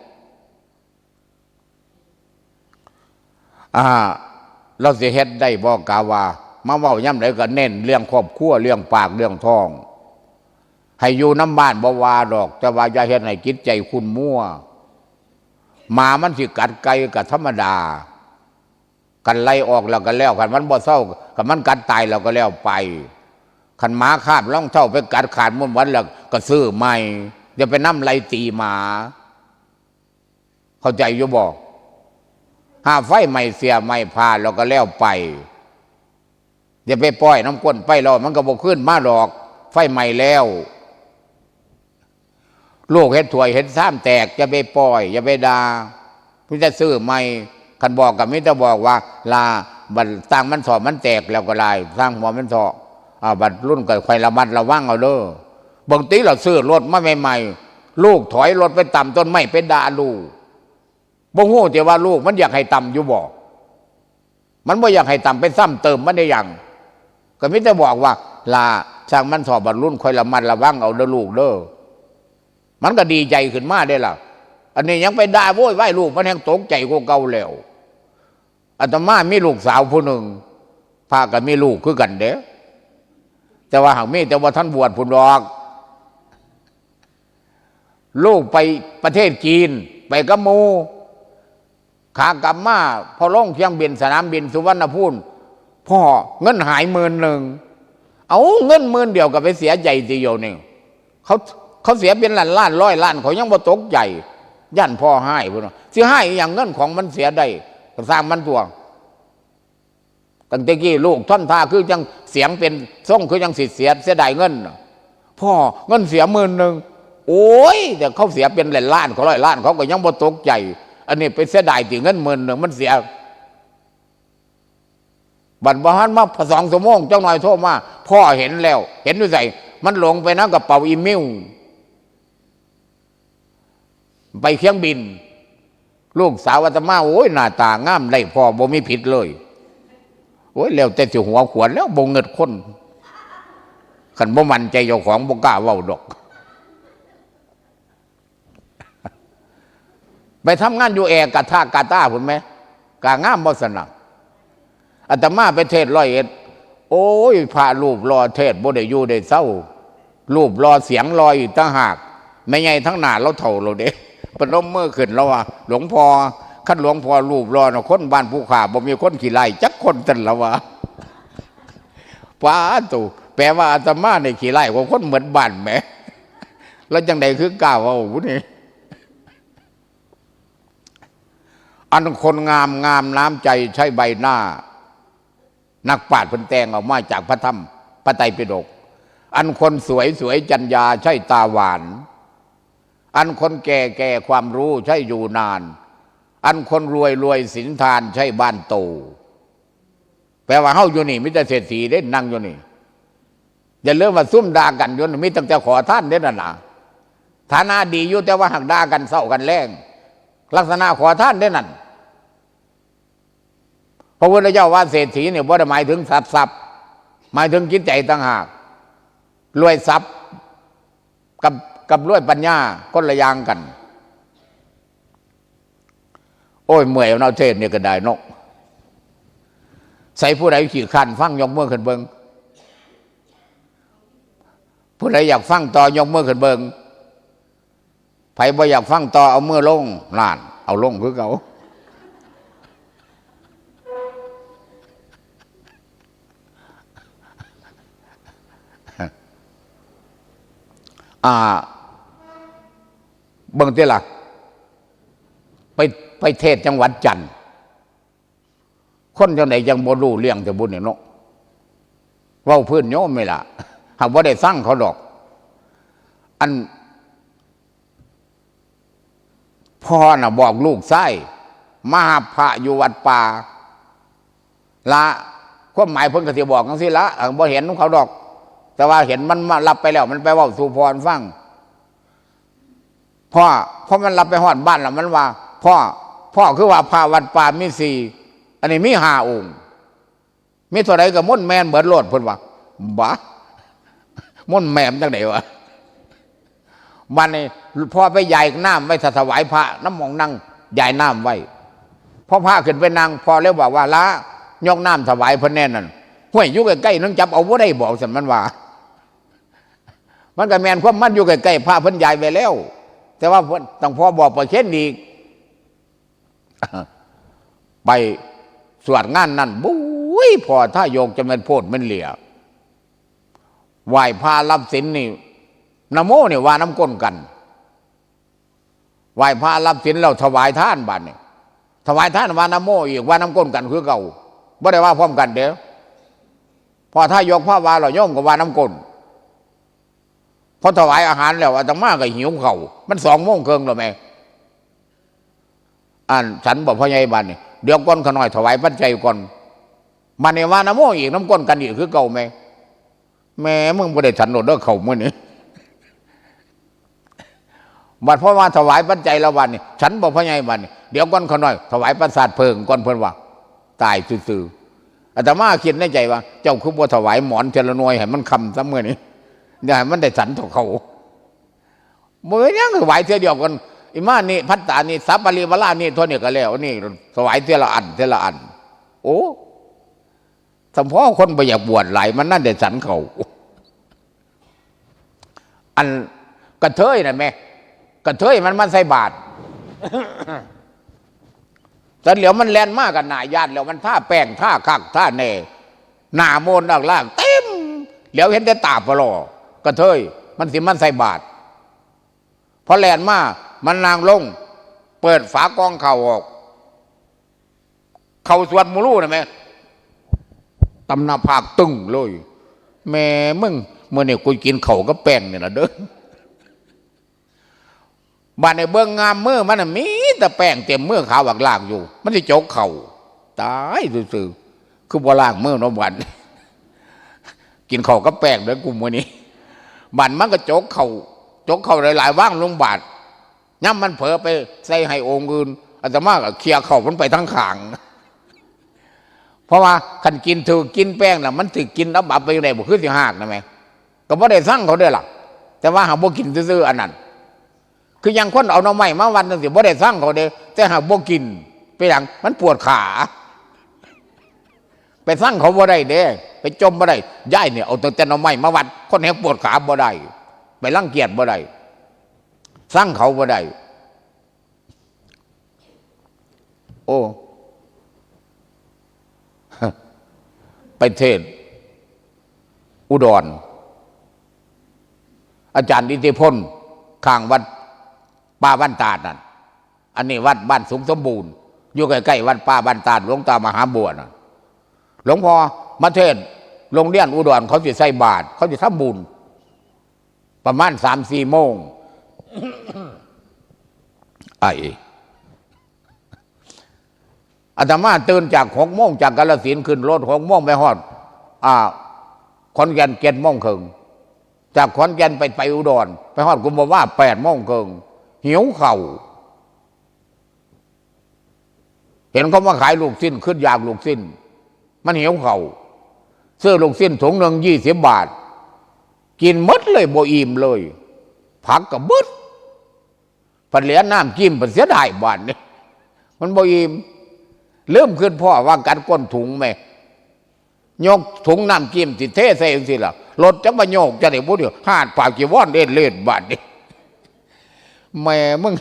เราสิเฮ็ดได้บ่กาว่ามาเว้าย่ำไหนก็เน้นเรื่องครอบครัวเรื่องปากเรื่องท้องให้อยู่น้ำบ้านบ่ว่าดอกแต่ว่าอย่าเฮ็ดให้จิตใจคุณมั่วหมามันสิกัดไก่ก็ธรรมดากันไล่ออกแล้วก็แล้วคันมันบ่เศร้าคันมันกัดตายแล้วก็แล้วไปคันหมาคาบรองเท้าไปกัดขาดมุ่นวันแล้วก็ซื้อใหม่อย่าไปนำไล่ตีหมาเข้าใจอยู่บ่ห้าไฟไม่เสียไม่พาแล้วก็แล้วไปอย่าไปปล่อยน้ำก้นไปแล้วมันก็บกขึ้นมาดอกไฟใหม่แล้วลูกเห็นถวยเห็นซ้ำแตกอย่าไปปล่อยอย่าไปด่าพี่จะซื้อใหม่คันบอกกับมิตรบอกว่าลาบัดสร้างมันสอบมันแตกแล้วก็ลายสร้างหัวมันสอบบัดรุ่นกับใครระมัดระวังเอาเด้อบางทีเราซื้อรถมาใหม่ๆลูกถอยรถไปต่ำต้นไม้เป็นด่าลูกบ่ฮู้แต่ว่าลูกมันอยากให้ต่ำอยู่บ่มันบ่อยากให้ต่ำไปซ้ำเติมมันได้ยังก็มิจะบอกว่าลาช่างมันสอบบรรลุคอยละมันระวังเอาเด้อลูกเด้อมันก็ดีใจขึ้นมาได้ล่ะอันนี้ยังไปด่าโว้ยไหว้ลูกมันยังตกใจกว่าเก่าแล้วอาตมามีลูกสาวผู้หนึ่งพากันมีลูกคือกันเด้แต่ว่าหากมีแต่ว่าท่านบวชพุ่นดอกลูกไปประเทศจีนไปกับหมู่ขากลับมาพอลงเครื่องบินสนามบินสุวรรณภูมิพ่อเงินหาย10,000เอาเงิน10,000เดียวกับไปเสียใจทีเดียวนี่เขาเสียเป็นล้าน100 ล้านเขายังบ่ตกใจย่านพ่อให้พุ่นสิให้อย่างเงินของมันเสียได้สร้างมันตัวตั้งแต่กี้ลูกท่อนท่าคือยังเสียงเป็นส่งคือยังสิเสียดายเงินพ่อเงินเสีย10,000โอ้ยแต่เขาเสียเป็นล้านเขา100 ล้านเขาก็ยังบ่ตกใจอันนี้ไปเสียดายตีเงิน10,000มันเสียบัดบ่ฮันมา2 ชั่วโมงเจ้าหน่อยโทรมาพ่อเห็นแล้วเห็นด้วยใจมันหลงไปนะกระเป๋าอีเมลไปเครื่องบินลูกสาวอาตมาโอ้ยหน้าตางามได้พ่อบ่มีผิดเลย โอ้ยแล้วแต่สิหัวขวนแล้วบ่เงิดคนขันบ่มันใจเจ้าของบ่กล้าเว้าดอกไปทำงานอยู่แอร์กาตาพุ่นไหมกางามบ่สนักอาตมาไปเทศ101โอ้ยพระรูปรอเทศบ่ได้อยู่ได้เศร้ารูปรอเสียงรออีกต่างหากไม่ไงทั้งหน้าเราเท่าเราเด้ปนมมือขึ้นแล้วว่าหลวงพ่อคันหลวงพ่อรูปรอนะคนบ้านผู้ขาบ่มีคนขี้ไล่จักคนตันละวะป้าตู่แปลว่าอาตมาในขี้ไล่ของคนเหมือนบ้านแหมแล้วจังใดคือกล้าว่าผู้นี้อันคนงามน้ำใจใช้ใบหน้านักปราชญ์เพิ่นแต่งออกมาจากพระธรรมพระไตรปิฎกอันคนสวยจัญญาใช่ตาหวานอันคนแก่ความรู้ใช่อยู่นานอันคนรวยสินทานใช่บ้านโตแปลว่าเฮาอยู่นี่มิตรเศรษฐีได้นั่งอยู่นี่อย่าเริ่มว่าซุ่มด่ากันอยู่นี่มีตั้งแต่ขอท่านเด้นั่นน่ะฐานะดีอยู่แต่ว่าหักด่ากันเศร้ากันแรงลักษณะขอท่านได้นั่นพระพุทธเจ้าว่าเศรษฐีเนี่ยบ่ได้หมายถึงทรัพย์หมายถึงจิตใจต่างหากรวยทรัพย์กับรวยปัญญาคนละอย่างกันโอ้ยเมื่อยเอาเทศเนี่ยก็ได้นกใส่ผู้ใดขี่ขันฟังยกมือขึ้นเบิงผู้ใดอยากฟังต่อยกมือขึ้นเบิงไผบ่อยากฟังต่อเอามือลงนั่นเอาลงคือเขาเบิ่งที่หลักไปเทศจังหวัดจันทร์คนจังไหนยังบ่รู้เรื่องแต่บุญเนี่ยเนาะเว้าพื้นโยมไม่ล่ะหากว่าได้สร้างเขาดอกอันพ่อน่ะบอกลูกไส้มาพระอยู่วัดป่าละความหมายเพิ่นก็สิบอกจังซี่ละบ่เห็นของเขาดอกแต่ว่าเห็นมันมารับไปแล้วมันไปเว้าสู่พรฟังพ่อมันรับไปฮอดบ้านแล้วมันว่าพ่อคือว่าพระวัดป่ามี4อันนี้มี5องค์มีเท่าใดก็ม่นแม่นเบิดโลดเพิ่นว่าบ่ม่นแม่มจังได๋วะบ้านนี้พ่อไปใหญ่น้ำไว้ถวายพระน้ำมองนั่งใหญ่น้ำไว้พอพระขึ้นไปนั่งพอแล้วบอกว่าละยกน้ำถวายเพิ่นแน่นั่นห้วยอยู่ใกล้ๆนั่งจับเอาบ่ได้บอกสั่นมันว่ามันก็แม่นความมันอยู่ใกล้ๆพระเพิ่นใหญ่ไปแล้วแต่ว่าต้องพ่อบอกประเช่นอีกไปสวดงานนั่นบุ้ยพอถ้าโยกจะเป็นโพดมันเหลี่ยไหว้พระรับศีลนี่นะโมเนี่ยว่าน้ำก้นกันไหว้พระรับศีลเราถวายท่านบัดนี่ถวายท่านว่านะโมอีกว่าน้ำก้นกันคือเก่าไม่ได้ว่าพร้อมกันเด้อพอถ้ายกพระวาเราโยมก็ว่าน้ำก้นพอถวายอาหารแล้วอาตมาก็หิวเข่ามัน2 โมงครึ่งแล้วแม่ฉันบอกพ่อใหญ่บ้านนี่เดี๋ยวก้นขน่อยถวายปัจจัยก่อนมันเนี่ยว่านะโมอีกน้ำก้นกันอีกคือเก่าแม่มึงไม่ได้ฉันโดดเด้อเข่ามื่อนี้บัดพ่อมาถวายปัจจัยละวันนี่ฉันบอกพ่อใหญ่บ้านนี่เดี๋ยวก้นขน่อยถวายประสาทเพิงก้อนเพิ่นว่าตายซื่อๆอาตมาคิดในใจว่าเจ้าคือบ่ถวายหมอนเจริญนวยให้มันคำซะมื่อนี้อย่าให้มันได้ฉันต่อเขาเมื่อนี้ถวายเท่าเดียวกันอิมานี่พัตตานี่สัพปริวลานี่ทั่วนี่ก็แล้วนี่ถวายเท่าละอันโอ้สมพ่อคนไปอยากบวชหลายมันนั่นเด็ดสันเขาอันกระเทยนะแม่กระเทยมันใส่บาตรแต่เหลียวมันแลนมากกันหน้าญาติแล้วมันท่าแป้งท่าคักท่าเน่หน้าโมนล่างเต็มเหลียวเห็นแต่ตาปลอกระเทยมันใส่บาตรพอแลนมามันนางลงเปิดฝากองเข่าออกเข่าสวดมูลูนะแม่ตำนาภาคตึงเลยแม่มึงเมื่อเนี่ยกูกินเข่าก็แป้งเนี่ยนะเด้อบ้านในเบื้องงามมือมันมีแต่แป้งเต็มมือขาวหลากอยู่มันจะโจกเข่าตายซื่อๆคือบ่ล่างมือน้องบันกินเข่าก็แป้งเด้อกูมื่อนี้บันมันก็โจกเข่าหลายๆว่างลงบาดย่ำมันเผลอไปใส่ให้องค์อื่นอาตมาก็เคลียร์เข่ามันไปทั้งขาง เพราะว่าคันกินถือกินแป้งน่ะมันถือกินแล้วบาปไปไหนบ่คือสิหักนะแม่ก็บ่ได้สั่งเขาเด้อล่ะแต่ว่าหากบ่กินซื่อๆอันนั้นคือยังคนเอาหน่อไม้มาวันนึงสิบ่ได้สั่งเขาเด้แต่หากบ่กินไปหลังมันปวดขาไปสั่งเขาบ่ได้เด้ไปจมบ่ได้ย้ายเนี่ยเอาแต่หน่อไม้มาวัดคนแหกปวดขาบ่ได้ไปรังเกียจบ่ได้สั่งเขาบ่ได้โอ้ไปเทศอุดรอาจารย์อิทธิพลข้างวัดป่าบ้านตาดนั่นอันนี้วัดบ้านสูงสมบูรณ์อยู่ใกล้ๆวัดป่าบ้านตาดหลวงตามหาบัวน่ะหลวงพ่อมาเทศโรงเรียนอุดรเขาจะใส่บาตรเขาจะทำบุญประมาณ3-4 โมงไอ้อาตมาตื่นจาก6 โมงจากกาฬสินธุ์ขึ้นรถ6 โมงไปฮอดขอนแก่น7 โมงครึ่งจากขอนแก่นไปอุดรไปฮอดกุมภาวะ8 โมงครึ่งหิวเข่าเห็นเขามาขายลูกชิ้นขึ้นอยากลูกชิ้นมันหิวเข่าซื้อลูกชิ้นถุงหนึ่ง20 บาทกินหมดเลยบ่อิ่มเลยผักกับบึดผัดเหลียน้ำจิ้มผัดเสียดายบาทนี่มันบ่อิ่มเริ่มขึ้นพ่อว่ากัดก้นถุงไหมยกถุงน้ำจิ้มสิเทใส่เองสิล่ะรถจะมาโยกจะได้พูดเดียวหาดปากจีวรเล่นบาทนี่แม่มึง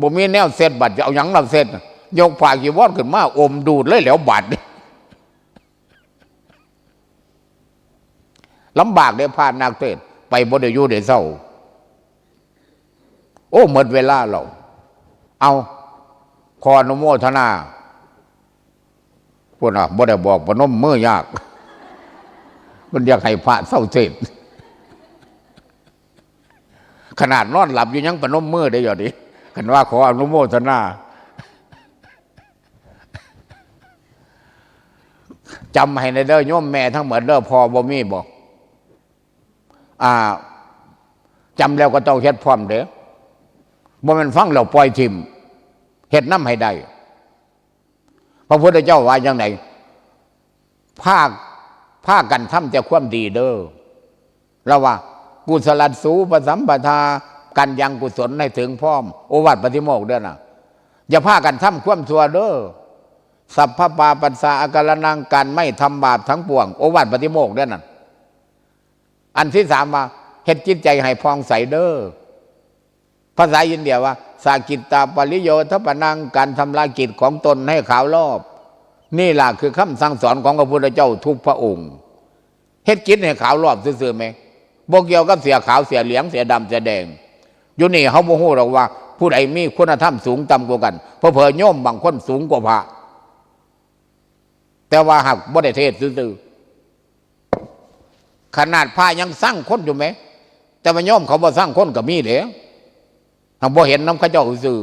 บ่มีแนวเสร็จบาทจะเอาหยังเราเสร็จยกปากจีวรขึ้นมาอมดูดเลยแล้วบาทนี่ลำบากได้ผ่านนักเทศไปบ่ได้อยู่ได้เศร้าโอ้หมดเวลาเราเอาขออนุโมทนาพวกน่ะบ่ได้บอกพนมมือยากมันอยากให้พระเศร้าเสร็จขนาดนอนหลับอยู่ยังพนมมือได้อยู่ดิคันว่าขออนุโมทนาจำให้ในเด้อโยมแม่ทั้งหมดเด้อพอบ่มีบอกจำแล้วก็ต้องเฮ็ดพร้อมเด้อบ่แม่นฟังแล้วปล่อยทิ่มเฮ็ดนำให้ได้พระพุทธเจ้าว่าอย่างไรภาคกันทำแต่ความดีเด้อเราว่ากุศลสูปสัมปทากันยังกุศลให้ถึงพร้อมโอวาทปฏิโมกข์เด้อนะอย่าพากันทำความชั่วเด้อสัพพปาปัสสะอาการนังการไม่ทำบาปทั้งปวงโอวาทปฏิโมกข์เด้อนั่นอันที่3ว่าเฮ็ดจิตใจให้พองใสเด้อภาษาอินเดียว่าสากิตตาปริโยทปนังการทำลายกิจของตนให้ขาวรอบนี่ล่ะคือคำสั่งสอนของพระพุทธเจ้าทุกพระองค์เฮ็ดกิจให้ขาวรอบซื่อๆไหมบ่เกี่ยวกับเสียขาวเสียเหลืองเสียดำเสียแดงอยู่นี่เขาบ่ฮู้หรอกว่าผู้ใดมีคุณธรรมสูงต่ำกว่ากันเพราะเผยโยมบางคนสูงกว่าพระแต่ว่าหากบ่ได้เทศซื่อๆขนาดพระยังสร้างคนอยู่ไหมแต่ว่าโยมเขาบ่สร้างคนก็มีเด้เขาบ่เห็นน้ำข้าเจ้าซื่อ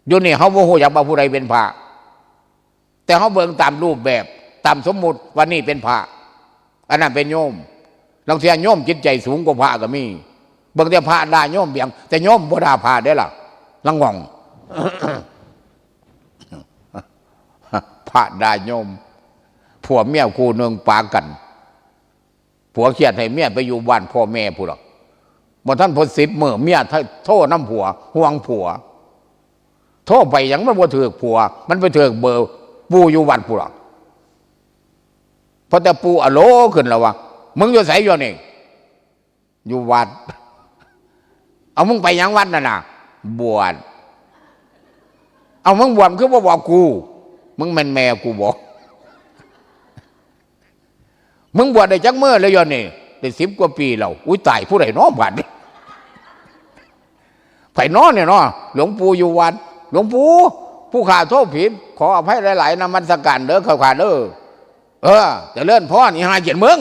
อยู่นี่เขาบ่ฮู้จักว่าผู้ใดเป็นพระแต่เขาเบิ่งตามรูปแบบตามสมมุติว่านี่เป็นพระอันนั้นเป็นโยมบางทีโยมจิตใจสูงกว่าพระก็มีบางทีพระด่าโยมเบียงแต่โยมบ่ด่าพระได้ล่ะลังงอง พระด่าโยมผัวเมียคู่หนึ่งปากันผัวเครียดให้เมียไปอยู่บ้านพ่อแม่ผู้หรอกบ่ท่านพอ10 มื้อเมียโทษน้ำผัวห่วงผัวโทษไปยังมันบ่ถือผัวมันไปถือเบอร์ปูอยู่วัดผู้หรอกเพราะแต่ปูอโลขึ้นแล้ววะมึงอยู่ไสอยู่นี่อยู่วัดเอามึงไปยังวัดน่ะนะบวชเอามึงบวชคือบ่บอกกูมึงแม่นแม่กูบอกมึงบวชได้จักมื้อแล้วอยู่นี่ได้10 กว่าปีแล้วอุ้ยตายผู้ใดน้อบาดนี่ไผน้อเนี่ยเนาะหลวงปู่อยู่วัดหลวงปู่ผู้ข้าโทษผิดขออภัยหลายๆนมัสการเด้อข้าเด้อแต่เลื่อนพ่อนี่หาเกียรติมึง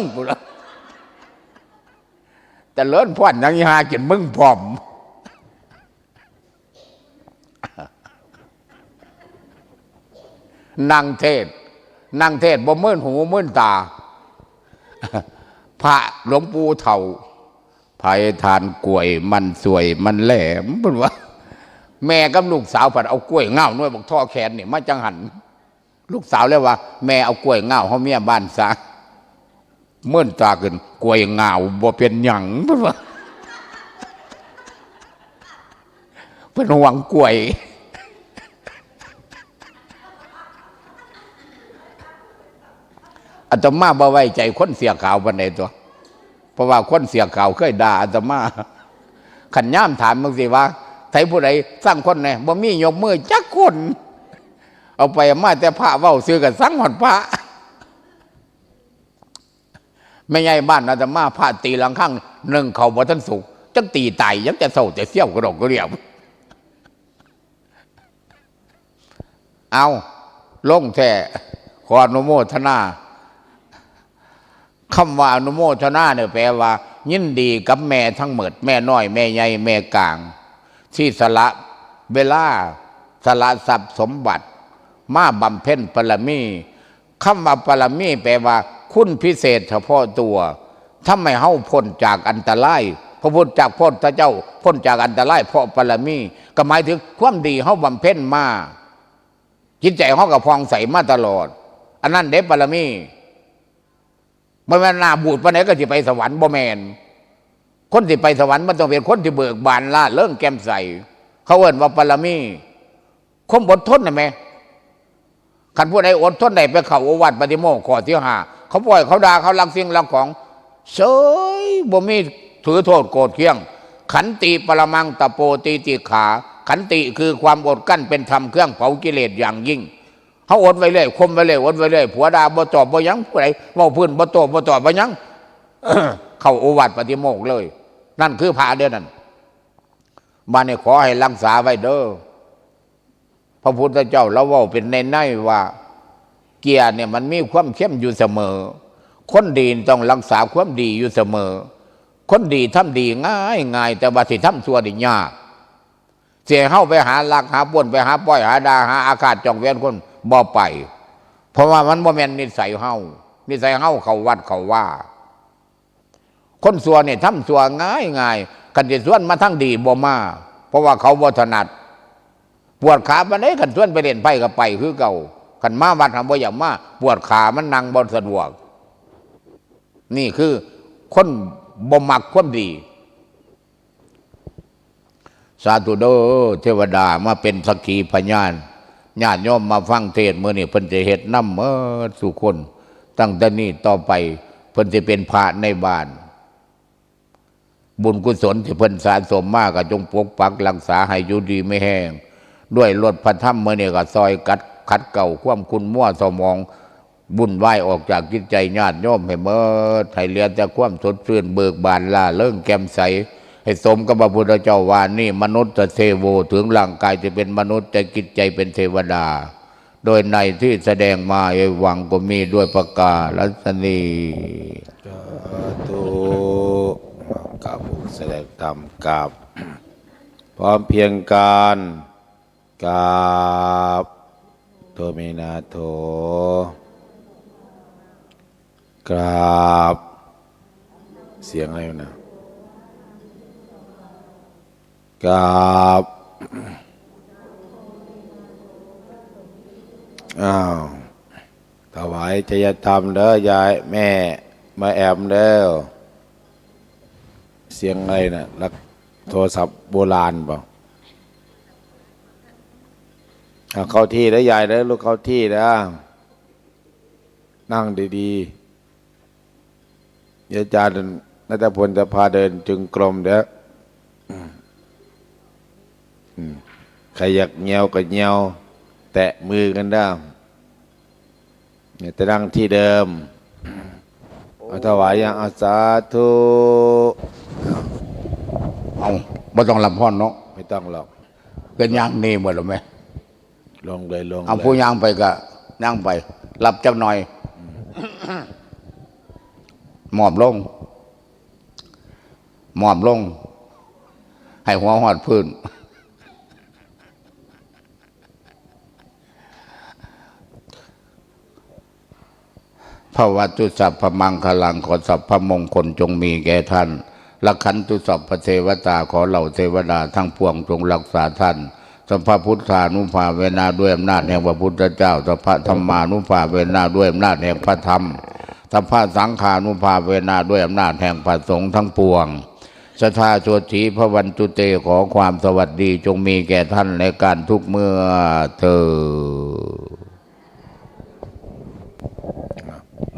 แต่เลื่อนพ่อยังหาเกียรติมึงพร้อมนั่งเทศบ่มื่นหูมื่นตาพระหลวงปู่เฒ่าไผ่ทานกล้วยมันสวยมันแหลมเป็นว่าแม่กับลูกสาวผัดเอากล้วยเง่าหน่วยบอกท่อแขนนี่มาจังหัน ลูกสาวเลยว่า แม่เอากล้วยเงาเขาเมียบ้านซะเมื่อตาขึ้นกล้วยเงาบ่เป็นหยังเพิ่นว่าเพิ่นห่วงกล้วยอาตมาบ่ไว้ใจคนเสียขาวปานใดตัวเพราะว่าคนเสียขาวเคยด่าอาตมาขันย่ามถามมึงสิว่าไทยผู้ใดสร้างคนไหนบ่มียกมือจักคนเอาไปมาแต่พระเว้าซื้อกันสั่งหอดพระไม่ใหญ่บ้านอาตมาพระตีหลังข้างหนึ่งเขาบ่ทันสุกจังตีตายยังจะเศร้าแต่เสี้ยวกระดกกระเดียวเอาลงแท้ขออนุโมทนาคำว่าอนุโมทนาเนี่ยแปลว่ายินดีกับแม่ทั้งหมดแม่น้อยแม่ใหญ่แม่กลางที่สละเวลาสละทรัพย์สมบัติมาบำเพ็ญปรมีคำว่าปรมีแปลว่าคุณพิเศษเฉพาะตัวทำให้เฮาพ้นจากอันตรายพระพุทธจากพ้นพระเจ้าพ้นจากอันตรายเพราะปรมีก็หมายถึงความดีเฮาบำเพ็ญมาจิตใจเฮาก็พองใสมาตลอดอันนั้นเด้ปรมีบ่แม่นหน้าบูดปานไหนก็สิไปสวรรค์บ่แม่นคนที่ไปสวรรค์มันต้องเป็นคนที่เบิกบานล่าเริงแก้มใสเขาเอิ้นว่าปรมีความอดทนน่ะแม่คันผู้ใดอดทนได้ไปเข้าโอวาทปฏิโมกข์ข้อที่5เขาปล่อยเขาด่าเขาลักสิ่งลักของเฉยบ่มีถือโทษโกรธเคืองขันติปรมังตะโปตีติขาขันติคือความอดกั้นเป็นธรรมเครื่องเผากิเลสอย่างยิ่งเขาอดไว้เลยคมไว้เลยอดไว้เลยผัวด่าบ่ตอบบ่ยั้งผู้ใดเว้าพื้นบ่ตอบบ่ยั้งเข้าโอวาทปฏิโมกข์เลยนั่นคือพระเด้อนั่นมาเนี่ยขอให้รักษาไว้เด้อพระพุทธเจ้าเราเว้าเป็นในว่าเกียร์เนี่ยมันมีความเข้มอยู่เสมอคนดีต้องรักษาความดีอยู่เสมอคนดีทำดีง่ายแต่ว่าสิทำชั่วนี่ยากเสียเฮาไปหาลักหาป่วนไปหาป้อยหาดาหาอาฆาตจองเวรคนบ่ไปเพราะว่ามันบ่แม่นนิสัยเฮานิสัยเฮาเขาวัดเขาว่าคนชั่วเนี่ยทำชั่วง่ายกันสิส่วนมาทั้งดีบ่มาเพราะว่าเขาบ่ถนัดปวดขาปานใดกันส่วนไปเล่นไพ่ก็ไปคือเก่ากันมาวัดหาบ่อยากมาปวดขามันนั่งบ่สะดวกนี่คือคนบ่มักความดีสาธุเด้อเทวดามาเป็นสักขีพยานญาติโยมมาฟังเทศน์มื้อนี้เพิ่นจะเฮ็ดนำสู่คนตั้งแต่นี้ต่อไปเพิ่นสิเป็นพระในบ้านบุญกุศลที่เพิ่นสะสมมาก็จงปกปักรักษาให้อยู่ดีไม่แห้งด้วยรถพระธรรมมื้อนี้ก็ซอยขัดเก่าความคุณมั่วสมองบุญไหวออกจากจิตใจญาติโยมให้เมิดให้เหลือแต่ความสดชื่นเบิกบานล่าเริงแจ่มใสให้สมกับพระพุทธเจ้าว่านี่มนุษย์เทโวถึงร่างกายจะเป็นมนุษย์แต่จิตใจเป็นเทวดาโดยในที่แสดงมาเอวังก็มีด้วยประกาศนีสาธุกับผู้แสดงธรรมกับพร้อมเพียงการกับโทมินาโถกราบเสียงอะไรนะกราบถวายจยธรรมเด้อยายแม่มาแอมเด้อเสียงอะไรนะรักโทรศัพท์โบราณเปล่าเข้าที่แล้วยายแล้วลูกเข้าที่แล้วนั่งดีๆอาจารย์นัทพลจะพาเดินจึงกรมเด้อใครอยากเงียวก็เงียวแตะมือกันได้เนี่ยจะนั่งที่เดิมเอาถวายยังอาสาธุเอาบ่ต้องลำพอนเนาะไม่ต้องหรอกเป็นย่างนี่หมดหรือไหมลงเลยลงเอาผู้ย่างไปก็ย่างไปรับจักหน่อยหมอบลงให้หัวหอดพื้นพระวัตุสัพพมังคลังขอสัพพมงคลจงมีแก่ท่านละขันตุสัพพเทวตาขอเหล่าเทวดาทั้งปวงจงรักษาท่าน สัพพพุทธานุภาเวนะด้วยอำนาจแห่งพระพุทธเจ้าสัพพธรรมานุภาเวนะด้วยอำนาจแห่งพระธรรมสัพพสังฆานุภาเวนะด้วยอำนาจแห่งพระสงฆ์ทั้งปวงสัทธาโสถีพระวันตุเตขอความสวัสดีจงมีแก่ท่านในการทุกเมื่อเธอ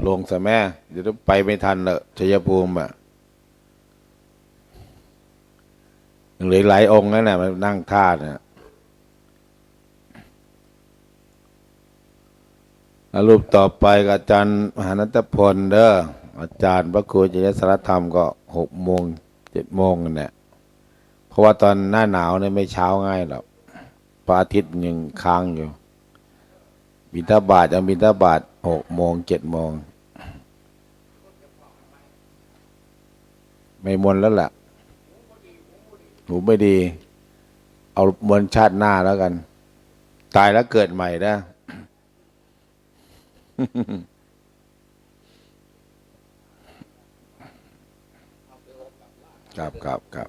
ลงซะแม่เดี๋ยวไปไม่ทันเลยชัยภูมิอ่ะยังเหลือหลายองค์นั่นแหละมานั่งท่าเนี่ยรูปต่อไปกับอาจารย์มหานัตพลเด้ออาจารย์พระครูจริยสารธรรมก็6 โมง 7 โมงเนี่ยเพราะว่าตอนหน้าหนาวเนี่ยไม่เช้าง่ายหรอกพระอาทิตย์ยังค้างอยู่บิณฑบาตบิณฑบาต6 โมง 7 โมงไม่มนแล้วแหละหูไม่ดีเอามนชาติหน้าแล้วกันตายแล้วเกิดใหม่นะครับ